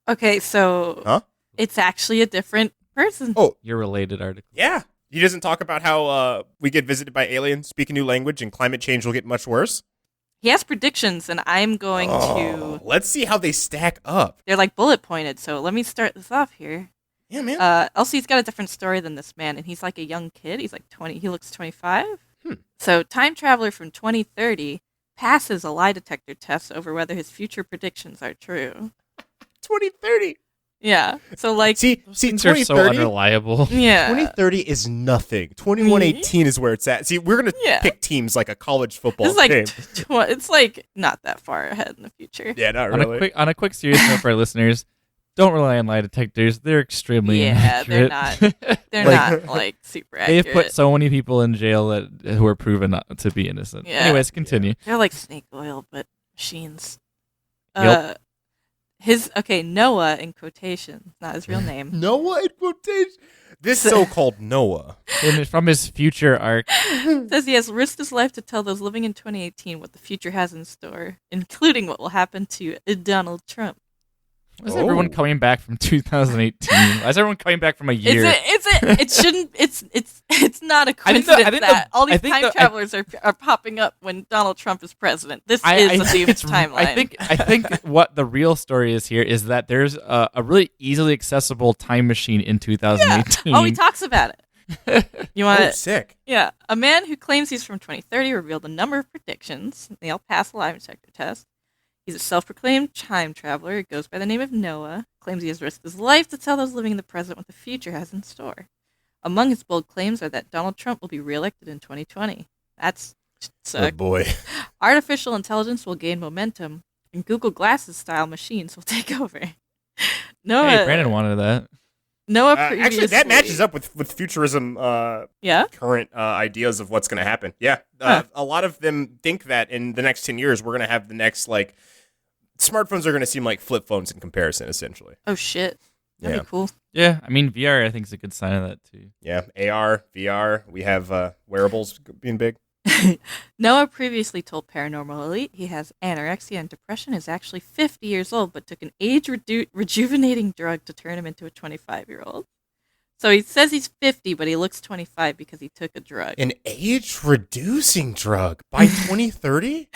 S6: Okay, so it's actually a different person.
S2: Oh,
S5: Your related article.
S2: yeah. He doesn't talk about how we get visited by aliens, speak a new language, and climate change will get much worse.
S6: He has predictions, and I'm going to...
S2: Let's see how they stack up.
S6: They're like bullet pointed, so let me start this off here.
S2: Yeah, man.
S6: Also, he's got a different story than this man, and he's like a young kid. He's like 20. He looks 25. So, time traveler from 2030, passes a lie detector test over whether his future predictions are true.
S2: 2030.
S6: Yeah. So like,
S2: See,
S5: Things are so
S2: 2030.
S5: unreliable.
S6: yeah.
S2: 2030 is nothing. 2118 is where it's at. See, we're gonna
S6: Yeah.
S2: pick teams like a college football
S6: It's like
S2: game.
S6: it's like not that far ahead in the future.
S2: Yeah, not
S5: On
S2: really.
S5: a quick serious note for our listeners, don't rely on lie detectors. They're extremely
S6: Yeah, they're
S5: inaccurate.
S6: not. They're
S2: Like-
S6: not like super accurate.
S5: They've put so many people in jail who are proven not to be innocent.
S6: Yeah.
S5: Anyways, continue.
S6: They're like snake oil, but machines.
S5: Yep.
S6: Noah in quotation, not his real name.
S2: Noah in quotation. This so-called Noah.
S5: From his future arc.
S6: Says he has risked his life to tell those living in 2018 what the future has in store, including what will happen to Donald Trump.
S5: Why is everyone coming back from 2018? Why is everyone coming back from a year?
S6: It shouldn't. It's not a
S5: I think
S6: coincidence that all
S5: I
S6: these
S5: think
S6: time travelers are popping up when Donald Trump is president. This is a doomed timeline.
S5: I think what the real story is here is that there's a really easily accessible time machine in 2018.
S6: Oh, he talks about it. You want
S2: Oh,
S6: it?
S2: sick.
S6: Yeah. A man who claims he's from 2030 revealed a number of predictions. They all pass the lie detector test. He's a self-proclaimed time traveler. He goes by the name of Noah. Claims he has risked his life to tell those living in the present what the future has in store. Among his bold claims are that Donald Trump will be reelected in 2020. That's
S2: Oh
S6: suck.
S2: boy.
S6: Artificial intelligence will gain momentum, and Google Glasses-style machines will take over. Noah.
S5: Hey, Brandon wanted that.
S6: Noah
S2: Actually, that matches up with futurism
S6: Yeah.
S2: current ideas of what's going to happen. Yeah. A lot of them think that in the next 10 years, we're going to have the next, like, smartphones are going to seem like flip phones in comparison, essentially.
S6: Oh shit. That'd
S2: Yeah.
S6: be cool.
S5: Yeah, I mean VR. I think is a good sign of that too.
S2: Yeah. AR, VR. We have wearables being big.
S6: Noah previously told Paranormal Elite he has anorexia and depression, is actually 50 years old, but took an age-rejuvenating drug to turn him into a 25-year-old. So he says he's 50, but he looks 25 because he took a drug.
S2: An age-reducing drug by 2030?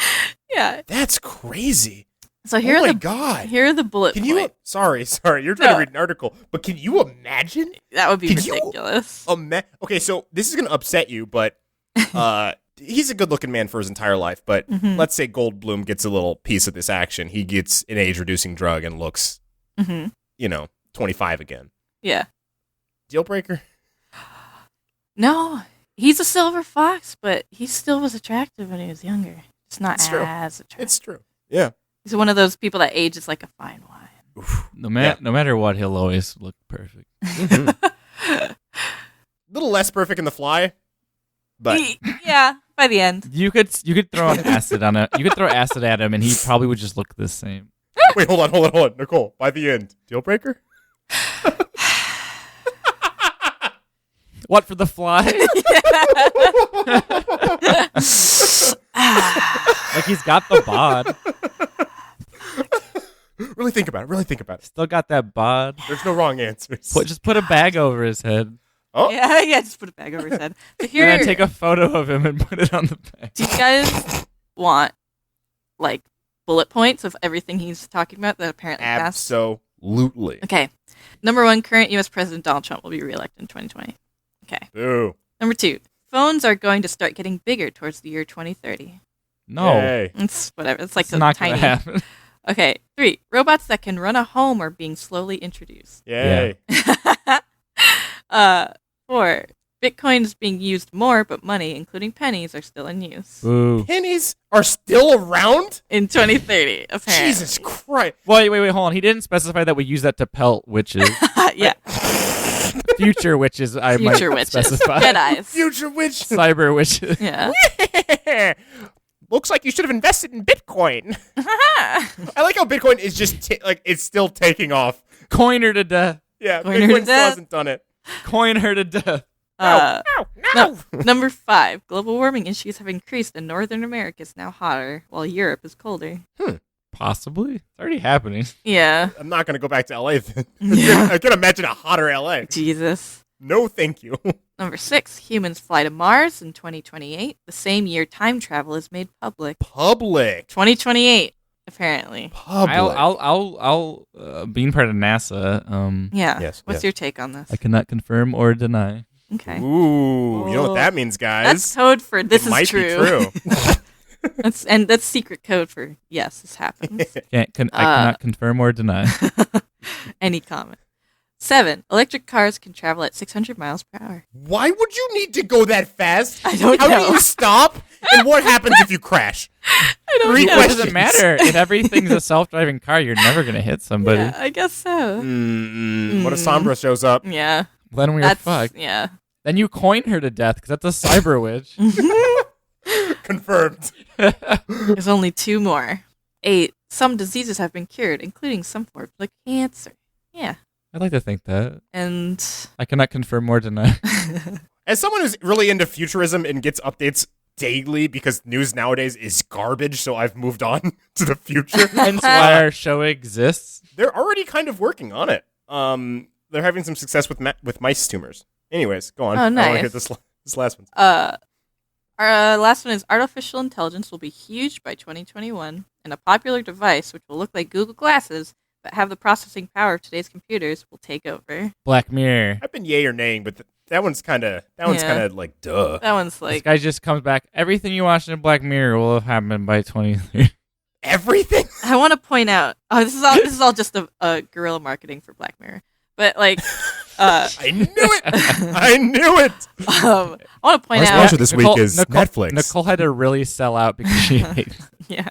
S6: Yeah.
S2: That's crazy.
S6: So here
S2: Oh
S6: are
S2: my
S6: the
S2: God.
S6: here are the bullet
S2: Can you?
S6: points.
S2: Sorry. You're trying
S6: No.
S2: to read an article, but can you imagine?
S6: That would be
S2: Can you
S6: ridiculous.
S2: Okay, so this is gonna upset you, but he's a good-looking man for his entire life. But
S6: Mhm.
S2: let's say Goldblum gets a little piece of this action. He gets an age-reducing drug and looks,
S6: hmm
S2: 25 again.
S6: Yeah.
S2: Deal breaker.
S6: No, he's a silver fox, but he still was attractive when he was younger. It's not
S2: It's true.
S6: as attractive.
S2: It's true. Yeah.
S6: He's one of those people that ages like a fine wine.
S5: No matter what, he'll always look perfect.
S2: A little less perfect in The Fly, but
S6: Yeah, by the end.
S5: You could throw an acid on it. You could throw acid at him, and he probably would just look the same.
S2: wait, hold on, Nicole. By the end, deal breaker.
S5: What for the fly? Like he's got the bod.
S2: Really think about it.
S5: Still got that bod.
S2: There's no wrong answers.
S5: Just put a bag over his head.
S2: Oh.
S6: Yeah, just put it back over his head. So here,
S5: And then take a photo of him and put it on the bag.
S6: do you guys want like bullet points of everything he's talking about that apparently passed?
S2: Absolutely.
S6: Okay. Number 1, current U.S. President Donald Trump will be reelected in 2020. Okay.
S2: Boo.
S6: Number 2, phones are going to start getting bigger towards the year 2030.
S5: No,
S2: Yay.
S6: It's whatever. It's like
S5: it's
S6: so
S5: not
S6: tiny.
S5: gonna happen.
S6: Okay. 3, robots that can run a home are being slowly introduced.
S2: Yay.
S6: 4, Bitcoin is being used more, but money, including pennies, are still in use.
S5: Boo.
S2: Pennies are still around?
S6: In 2030, apparently.
S2: Jesus Christ.
S5: Wait, hold on. He didn't specify that we use that to pelt witches.
S6: Yeah.
S5: Future witches, I
S6: Future
S5: might
S6: witches.
S5: specify.
S6: Jedi's.
S2: Future witch.
S5: Cyber witches.
S6: Yeah.
S2: Looks like you should have invested in Bitcoin. I like how Bitcoin is just it's still taking off.
S5: Coin her to death.
S2: Yeah,
S6: Coin her to
S2: Bitcoin still
S6: death.
S2: hasn't done it.
S5: Coin her to death.
S2: No.
S6: Number 5, global warming issues have increased and Northern America is now hotter, while Europe is colder.
S5: Possibly. It's already happening.
S6: Yeah.
S2: I'm not going to go back to LA then.
S6: Yeah.
S2: I can imagine a hotter LA.
S6: Jesus.
S2: No, thank you.
S6: Number 6, humans fly to Mars in 2028, the same year time travel is made public.
S2: Public.
S6: 2028, apparently.
S2: Public.
S5: I'll being part of NASA,
S6: Yeah.
S2: Yes,
S6: What's
S2: yes.
S6: your take on this?
S5: I cannot confirm or deny.
S6: Okay.
S2: Ooh, you know what that means, guys?
S6: That's code for this
S2: it
S6: is
S2: might
S6: true.
S2: be true.
S6: That's secret code for yes, this happens.
S5: I cannot confirm or deny.
S6: Any comment? 7. Electric cars can travel at 600 miles per hour.
S2: Why would you need to go that fast?
S6: I don't
S2: How
S6: know.
S2: do you stop? And what happens if you crash?
S6: I don't
S2: Three
S6: know.
S5: It
S2: questions.
S5: doesn't matter. If everything's a self-driving car, you're never going to hit somebody.
S6: Yeah, I guess so.
S2: What if Sombra shows up?
S6: Yeah.
S5: Then we are
S6: That's
S5: fucked.
S6: yeah.
S5: Then you coin her to death because that's a cyber witch.
S2: Confirmed.
S6: There's only 2 more. 8. Some diseases have been cured, including some forms of cancer. Yeah.
S5: I'd like to think that.
S6: And
S5: I cannot confirm or deny.
S2: As someone who's really into futurism and gets updates daily because news nowadays is garbage, so I've moved on to the future.
S5: Hence why our show exists.
S2: They're already kind of working on it. They're having some success with mice tumors. Anyways, go on.
S6: Oh,
S2: I want to
S6: nice.
S2: hear this last one.
S6: our last one is artificial intelligence will be huge by 2021, and a popular device which will look like Google Glasses but have the processing power of today's computers will take over.
S5: Black Mirror.
S2: I've been yay or naying, but that one's kind of like duh.
S6: That one's
S5: This
S6: like
S5: guy just comes back. Everything you watched in Black Mirror will have happened by 2030.
S2: Everything.
S6: I want to point out. Oh, this is all just a guerrilla marketing for Black Mirror. But like,
S2: I knew it. I knew it.
S6: I want to point
S2: Our
S6: out.
S2: sponsor this week is Netflix.
S5: Nicole had to really sell out because she hates
S6: Yeah.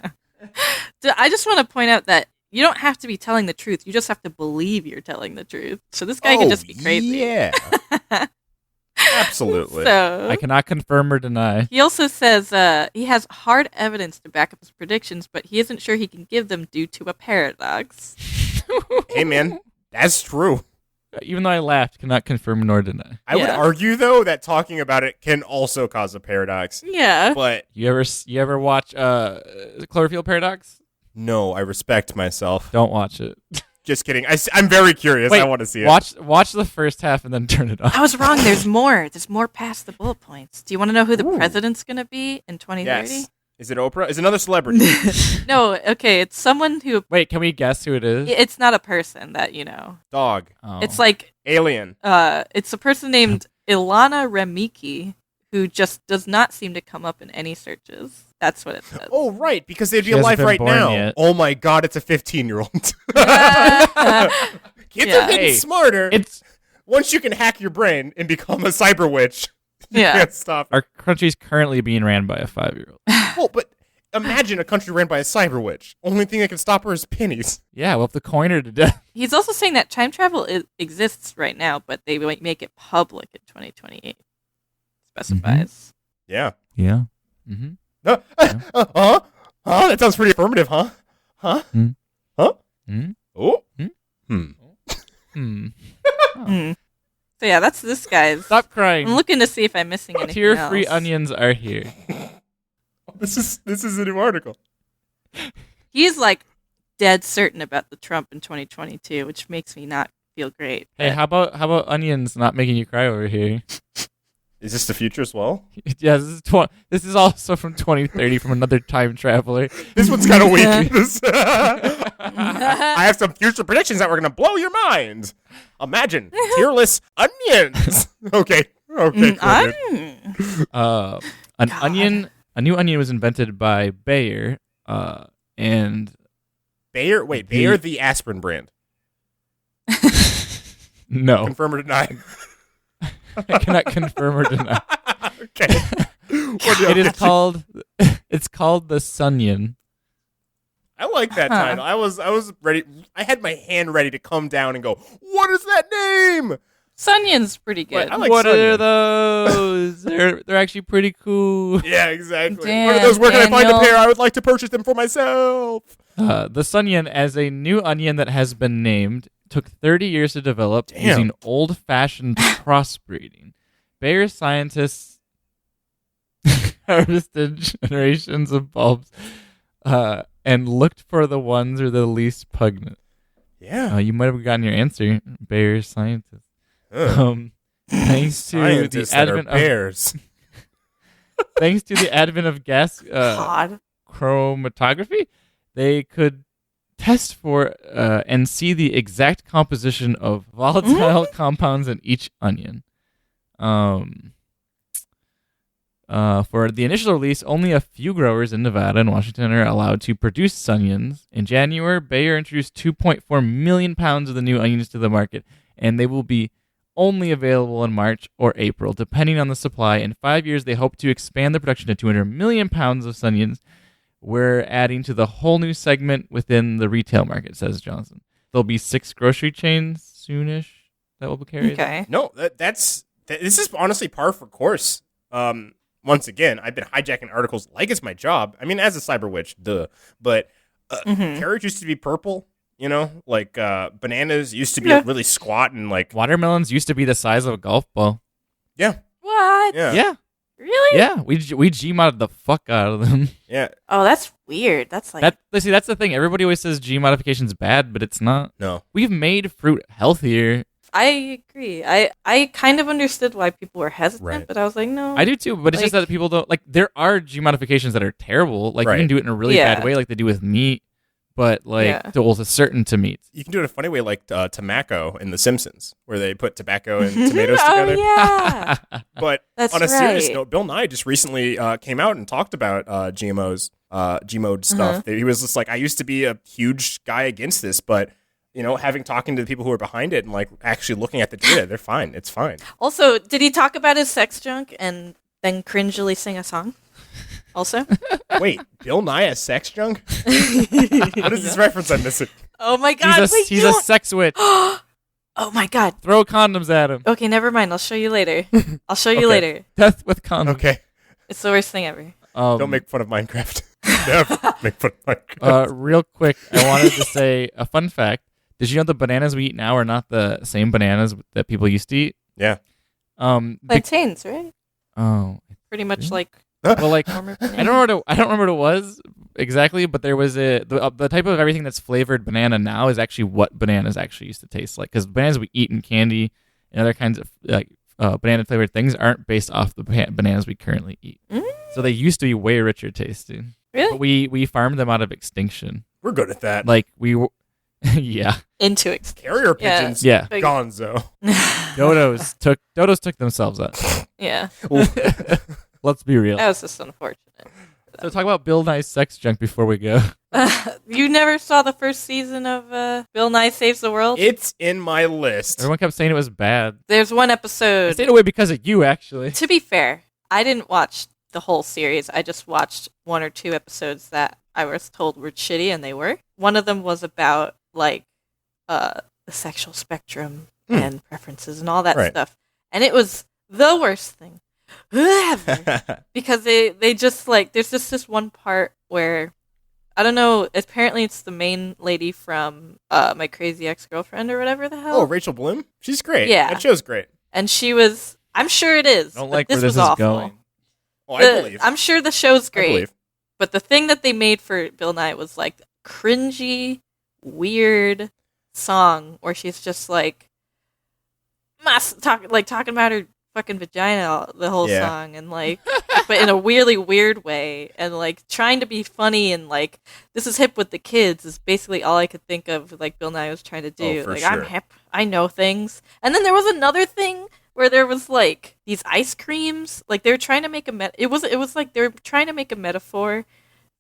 S6: I just want to point out that you don't have to be telling the truth. You just have to believe you're telling the truth. So this guy can just be crazy.
S2: Yeah. Absolutely.
S6: So
S5: I cannot confirm or deny.
S6: he also says he has hard evidence to back up his predictions, but he isn't sure he can give them due to a paradox.
S2: Hey, man, that's true.
S5: Even though I laughed, cannot confirm nor deny.
S2: I would
S6: Yeah.
S2: argue, though, that talking about it can also cause a paradox.
S6: Yeah.
S2: But
S5: You ever watch Cloverfield Paradox?
S2: no, I respect myself.
S5: Don't watch it.
S2: Just kidding. I'm very curious.
S5: Wait,
S2: I want to see it.
S5: Watch the first half and then turn it off.
S6: I was wrong. There's more. There's more past the bullet points. Do you want to know who the president's going to be in 2030?
S2: Yes. Is it Oprah? Is it another celebrity?
S6: No, okay. It's someone who.
S5: Wait, can we guess who it is?
S6: It's not a person that you know.
S2: Dog.
S5: Oh.
S6: It's like
S2: Alien.
S6: it's a person named Ilana Remiki who just does not seem to come up in any searches. That's what it says.
S2: Oh, right, because they'd be
S5: She hasn't
S2: alive
S5: been
S2: right
S5: born
S2: now.
S5: yet.
S2: Oh my God, it's a 15-year-old. Kids
S6: Yeah.
S2: are getting
S5: Hey,
S2: smarter.
S5: it's
S2: Once you can hack your brain and become a cyber witch, you
S6: Yeah.
S2: can't stop.
S5: our country's currently being ran by a 5-year-old.
S2: Well, but imagine a country ran by a cyber witch. Only thing that can stop her is pennies.
S5: Yeah, we'll have to coin her to death.
S6: He's also saying that time travel exists right now, but they might make it public in 2028. Specifies.
S2: Yeah.
S5: Yeah. Mm-hmm.
S2: Huh? That sounds pretty affirmative, huh? Huh?
S5: Hmm.
S2: Huh?
S5: Hmm?
S2: Oh?
S5: Hmm?
S2: Hmm.
S6: Hmm. So yeah, that's this guy's.
S5: Stop crying.
S6: I'm looking to see if I'm missing anything
S5: Tear-free
S6: else.
S5: onions are here.
S2: This is a new article.
S6: He's like dead certain about the Trump in 2022, which makes me not feel great.
S5: Hey,
S6: but-
S5: how about onions not making you cry over here?
S2: Is this the future as well?
S5: Yeah, this is also from 2030 from another time traveler.
S2: This one's kind of weak. I have some future predictions that were going to blow your mind. Imagine tearless onions. Okay. Cool, dude.
S5: An onion, a new onion was invented by Bayer, and
S2: Bayer. Wait, Bayer, the aspirin brand.
S5: no,
S2: Confirm or deny?
S5: I cannot confirm or deny.
S2: Okay.
S5: It is called. It's called the Sunion.
S2: I like that title. I was ready. I had my hand ready to come down and go, what is that name?
S6: Sunion's pretty good.
S2: Wait, I like
S5: What are
S2: Sunion.
S5: those? They're actually pretty cool.
S2: Yeah, exactly.
S6: Damn,
S2: What are those? Where can I find a
S6: Daniel.
S2: pair? I would like to purchase them for myself.
S5: The Sunion, as a new onion that has been named, took 30 years to develop
S2: Damn.
S5: using old-fashioned crossbreeding. Bayer scientists harvested generations of bulbs and looked for the ones who are the least pungent.
S2: Yeah.
S5: You might have gotten your answer, Bayer scientists. Thanks to the
S2: Scientists that are
S5: advent of
S2: bears.
S5: thanks to the advent of gas
S6: God.
S5: chromatography, they could test for and see the exact composition of volatile compounds in each onion. For the initial release, only a few growers in Nevada and Washington are allowed to produce Sunions. In January, Bayer introduced 2.4 million pounds of the new onions to the market, and they will be only available in March or April, depending on the supply. In 5 years, they hope to expand the production to 200 million pounds of Sunions. We're adding to the whole new segment within the retail market, says Johnson. There'll be 6 grocery chains soonish that will be carried.
S4: Okay.
S2: No, this is honestly par for course. Once again, I've been hijacking articles like it's my job. I mean, as a cyber witch, duh. But carrots used to be purple. You know, like bananas used to be really squat and like
S5: Watermelons used to be the size of a golf ball.
S2: Yeah.
S4: What?
S5: Yeah.
S4: Really?
S5: Yeah. We Gmodded the fuck out of them.
S2: Yeah.
S4: Oh, that's weird. That's like
S5: See, that's the thing. Everybody always says G modification's bad, but it's not.
S2: No.
S5: We've made fruit healthier.
S4: I agree. I kind of understood why people were hesitant,
S2: Right.
S4: but I was like, no.
S5: I do too, but it's just that people don't like. There are G modifications that are terrible. Like you can do it in a really bad way, like they do with meat. But like to certain to meats.
S2: You can do it in a funny way, like tobacco in The Simpsons, where they put tobacco and tomatoes together.
S4: Oh, yeah.
S2: But
S4: That's
S2: on a serious
S4: right.
S2: note, Bill Nye just recently came out and talked about GMOs, GMO stuff. He was just like, I used to be a huge guy against this, but you know, talking to the people who are behind it and like actually looking at the data, they're fine. It's fine.
S4: Also, did he talk about his sex junk and then cringily sing a song? Also?
S2: Wait, Bill Nye a sex junk? What is this reference I'm missing?
S4: Oh my god.
S5: He's a sex witch.
S4: Oh my god.
S5: Throw condoms at him.
S4: Okay, never mind. I'll show you later. I'll show you later.
S5: Death with condoms.
S2: Okay.
S4: It's the worst thing ever.
S2: Don't make fun of Minecraft. Never make fun of Minecraft.
S5: Real quick, I wanted to say a fun fact. Did you know the bananas we eat now are not the same bananas that people used to eat?
S2: Yeah.
S4: Plantains, right? Pretty much like
S5: Well, like
S4: former
S5: I don't remember what it was exactly, but there was the type of everything that's flavored banana now is actually what bananas actually used to taste like. Because bananas we eat in candy and other kinds of like banana flavored things aren't based off the bananas we currently eat. So they used to be way richer tasting.
S4: Really?
S5: But we farmed them out of extinction.
S2: We're good at that.
S5: Like we were, yeah.
S4: Into it.
S2: Carrier pigeons.
S5: Yeah.
S2: Gonzo.
S5: Dodos took themselves out.
S4: Yeah.
S5: Let's be real.
S4: That was just unfortunate.
S5: So talk about Bill Nye's sex junk before we go.
S4: You never saw the first season of Bill Nye Saves the World?
S2: It's in my list.
S5: Everyone kept saying it was bad.
S4: There's one
S5: I
S4: episode.
S5: stayed away because of you, actually.
S4: To be fair, I didn't watch the whole series. I just watched 1 or 2 episodes that I was told were shitty, and they were. One of them was about like the sexual spectrum and preferences and all that stuff, and it was the worst thing ever because they just like there's just this one part where I don't know. Apparently, it's the main lady from My Crazy Ex-Girlfriend or whatever the hell.
S2: Oh, Rachel Bloom? She's great.
S4: Yeah.
S2: That show's great.
S4: And she was. I'm sure it is.
S5: I don't
S4: but
S5: like
S4: this
S5: where this
S4: was
S5: is
S4: awful.
S5: going.
S2: Oh, I believe.
S4: I'm sure the show's
S2: I
S4: great.
S2: believe.
S4: But the thing that they made for Bill Nye was like cringy, weird song where she's just like talking about her fucking vagina the whole song and like but in a really weird way and like trying to be funny and like this is hip with the kids is basically all I could think of like Bill Nye was trying to do.
S2: For
S4: like
S2: sure.
S4: I'm hip, I know things. And then there was another thing where there was like these ice creams, like they were trying to make it was like they were trying to make a metaphor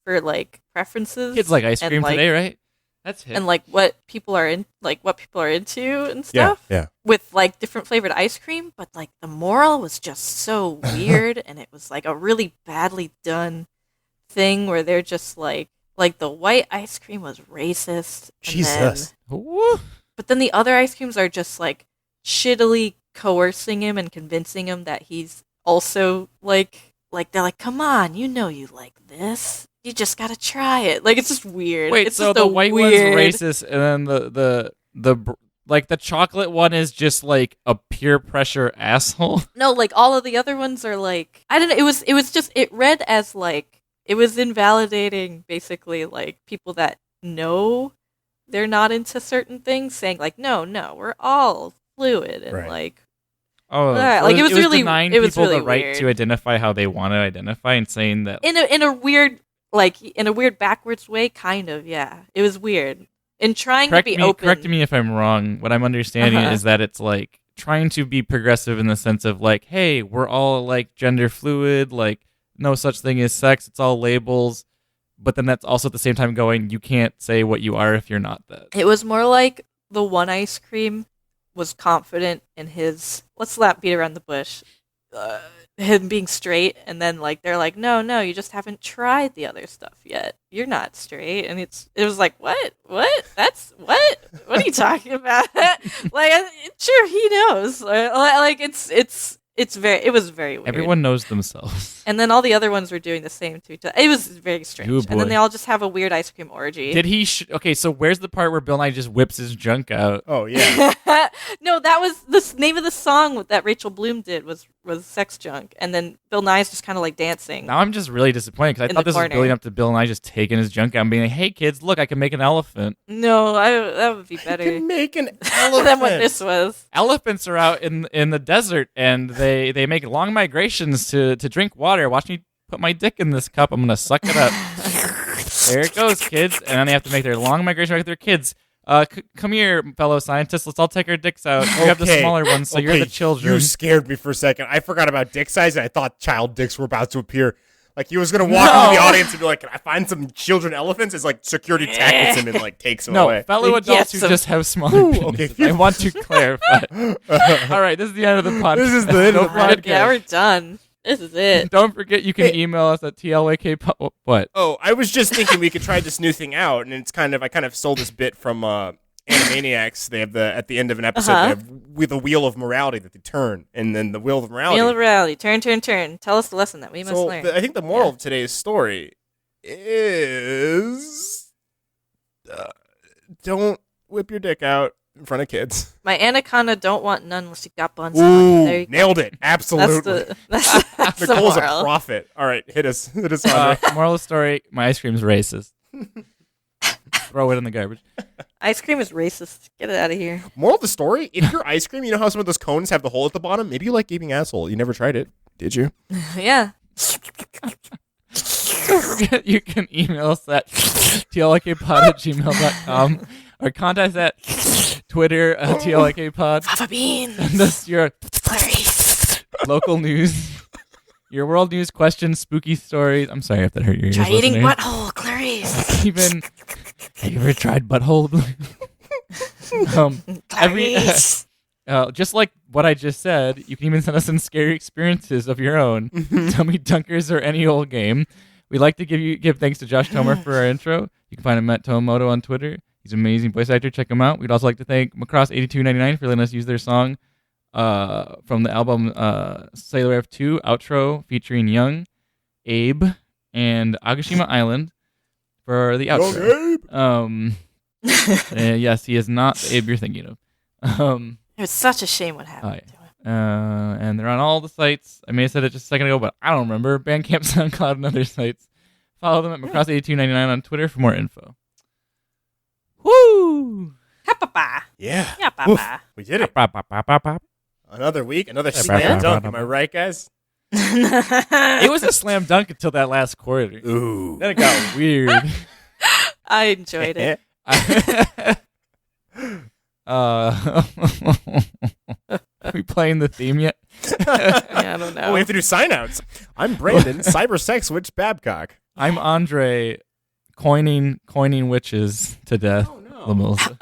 S4: for like preferences.
S5: Kids like ice
S4: and,
S5: cream
S4: like,
S5: today, right? That's hip.
S4: and like what people are into and stuff.
S2: Yeah.
S4: With like different flavored ice cream, but like the moral was just so weird and it was like a really badly done thing where they're just like the white ice cream was racist. And
S2: Jesus.
S4: but then the other ice creams are just like shittily coercing him and convincing him that he's also like they're like, come on, you know you like this. You just gotta try it. Like it's just weird.
S5: Wait,
S4: it's
S5: so
S4: just
S5: the
S4: a
S5: white
S4: weird...
S5: one's racist, and then the chocolate one is just like a peer pressure asshole.
S4: No, like all of the other ones are like I don't know. It was just it read as like it was invalidating basically like people that know they're not into certain things, saying like no, we're all fluid and like.
S5: Oh,
S4: Like, it was really-
S5: denying
S4: it was
S5: people
S4: really
S5: the right
S4: weird.
S5: to identify how they want to identify, and saying that
S4: In a weird backwards way, kind of, yeah. It was weird. In trying to be open.
S5: Correct me if I'm wrong. What I'm understanding is that it's like trying to be progressive in the sense of like, hey, we're all like gender fluid, like no such thing as sex, it's all labels. But then that's also at the same time going, you can't say what you are if you're not that.
S6: It was more like the one ice cream was confident in his, let's not beat around the bush, him being straight, and then like they're like, no, you just haven't tried the other stuff yet. You're not straight, and it was like, what? That's what? What are you talking about? Like, sure, he knows. Like it was very weird.
S5: Everyone knows themselves.
S6: And then all the other ones were doing the same too. It was very strange.
S5: Oh,
S6: and then
S5: boy.
S6: they all just have a weird ice cream orgy.
S5: Did he? Okay, so where's the part where Bill Nye just whips his junk out?
S2: Oh yeah.
S6: No, that was the name of the song that Rachel Bloom did was Sex Junk, and then Bill Nye's just kind of like dancing.
S5: Now I'm just really disappointed because I
S6: In
S5: thought
S6: the
S5: this was
S6: corner.
S5: building up to Bill Nye just taking his junk out and being like, "Hey kids, look, I can make an elephant."
S6: No, that would be better
S2: Can make an
S6: than
S2: elephant.
S6: what this was.
S5: Elephants are out in the desert and they make long migrations to drink water. Watch me put my dick in this cup. I'm gonna suck it up. There it goes, kids. And then they have to make their long migration back with their kids. Come here, fellow scientists. Let's all take our dicks out. We have the
S2: Okay.
S5: smaller ones, so you're
S2: Okay,
S5: the children.
S2: You scared me for a second. I forgot about dick size, and I thought child dicks were about to appear. Like he was gonna walk into the audience and be like, "Can I find some children elephants?" It's like security tackles him and like takes him
S5: No,
S2: away.
S5: fellow
S6: Like,
S5: adults
S6: yes,
S5: who just have smaller
S2: Ooh,
S5: penises.
S2: okay.
S5: I want to clarify. All right, this is the end of the podcast.
S2: This is the end of the
S5: Don't forget-
S2: podcast.
S6: Yeah, we're done. This is it.
S5: Don't forget, you can email us at tlak. What?
S2: Oh, I was just thinking we could try this new thing out, and it's I kind of stole this bit from Animaniacs. They have at the end of an episode, they have with a wheel of morality that they turn, and then the wheel of morality.
S6: Wheel of reality. Turn. Tell us the lesson that we must
S2: So
S6: learn.
S2: I think the moral of today's story is don't whip your dick out in front of kids.
S6: My anaconda don't want none unless you got buns.
S2: Ooh,
S6: There you go.
S2: nailed it! Absolutely.
S6: That's the
S2: Nicole's a
S6: moral.
S2: prophet. All right, hit us, Andre.
S5: Moral of the story: my ice cream's racist. Throw it in the garbage.
S6: Ice cream is racist. Get it out of here.
S2: Moral of the story: if your ice cream, you know how some of those cones have the hole at the bottom. Maybe you like gaping asshole. You never tried it, did you?
S6: Yeah.
S5: Don't forget, you can email us at tlakpod@gmail.com or contact us at Twitter tlakpod.
S6: Papa Beans.
S5: Send us your
S6: Clarice.
S5: local news, your world news questions, spooky stories. I'm sorry if that hurt your ears.
S6: Try eating
S5: listener.
S6: butthole, Clarice.
S5: Even have you ever tried butthole? Every
S6: Clarice.
S5: just like what I just said, you can even send us some scary experiences of your own. Tell me dunkers or any old game. We'd like to give thanks to Josh Tomer for our intro. You can find him at Tomomoto on Twitter. He's an amazing voice actor. Check him out. We'd also like to thank Macross8299 for letting us use their song from the album Sailor F2 outro featuring Young, Abe, and Agashima Island for the outro. Yes, he is not the Abe you're thinking of.
S6: It was such a shame what happened
S5: yeah.
S6: to him.
S5: And they're on all the sites. I may have said it just a second ago, but I don't remember. Bandcamp, SoundCloud, and other sites. Follow them at Macross8299 on Twitter for more info. Woo!
S6: Ha-pa-pa.
S2: Yeah.
S6: Yeah,
S2: Oof,
S6: papa.
S2: we did it.
S5: Bop, bop, bop, bop, bop.
S2: Another week, another slam dunk. Am I right, guys?
S5: It was a slam dunk until that last quarter.
S2: Ooh.
S5: Then it got weird.
S6: I enjoyed it.
S5: Are we playing the theme yet?
S6: Yeah, I don't know.
S2: Oh, we have to do sign-outs. I'm Brandon, cyber sex witch Babcock.
S5: I'm Andre, coining witches to death.
S2: Oh, no.
S5: Melissa.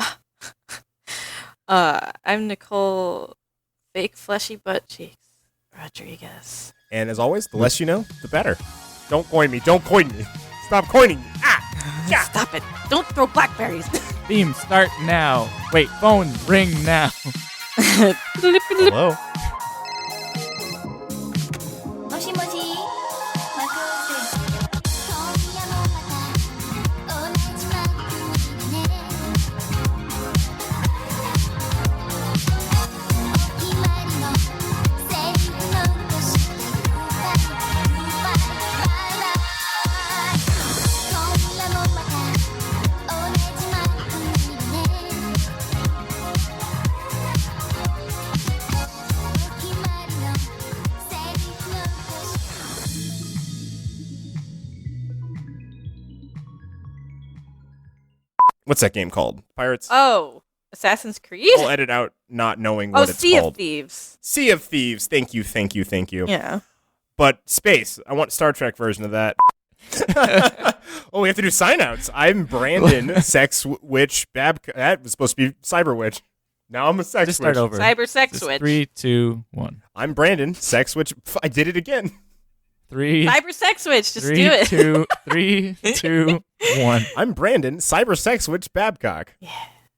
S6: I'm Nicole, fake fleshy butt cheeks Rodriguez.
S2: And as always, the less you know, the better. Don't coin me. Don't coin me. Stop coining me. Ah! Yeah.
S6: Stop it! Don't throw blackberries.
S5: Theme start now. Wait, phone ring now.
S2: Hello.
S7: もしもしマク今夜もまた同じマックねお決まりのセリフの残してグッバイグッバイバイバイ今夜もまた同じマックねお決まりのセリフの残して
S2: What's that game called? Pirates?
S6: Oh,
S4: Assassin's Creed?
S2: We'll edit out not knowing
S4: Oh,
S2: what it's
S4: Sea
S2: called.
S4: of Thieves.
S2: Sea of Thieves. Thank you.
S4: Yeah.
S2: But space. I want Star Trek version of that. Oh, we have to do sign-outs. I'm Brandon, Sex Witch Babcock. That was supposed to be Cyber Witch. Now I'm a Sex
S5: Just
S2: Witch.
S5: start over.
S4: Cyber Sex
S5: Just
S4: Witch.
S5: 3, 2, 1.
S2: I'm Brandon, Sex Witch. I did it again.
S5: 3,
S4: Cyber Sex Witch. Just
S5: 3,
S4: do it.
S5: 2, 3, 2, 1.
S2: I'm Brandon, Cyber Sex Witch Babcock.
S4: Yeah.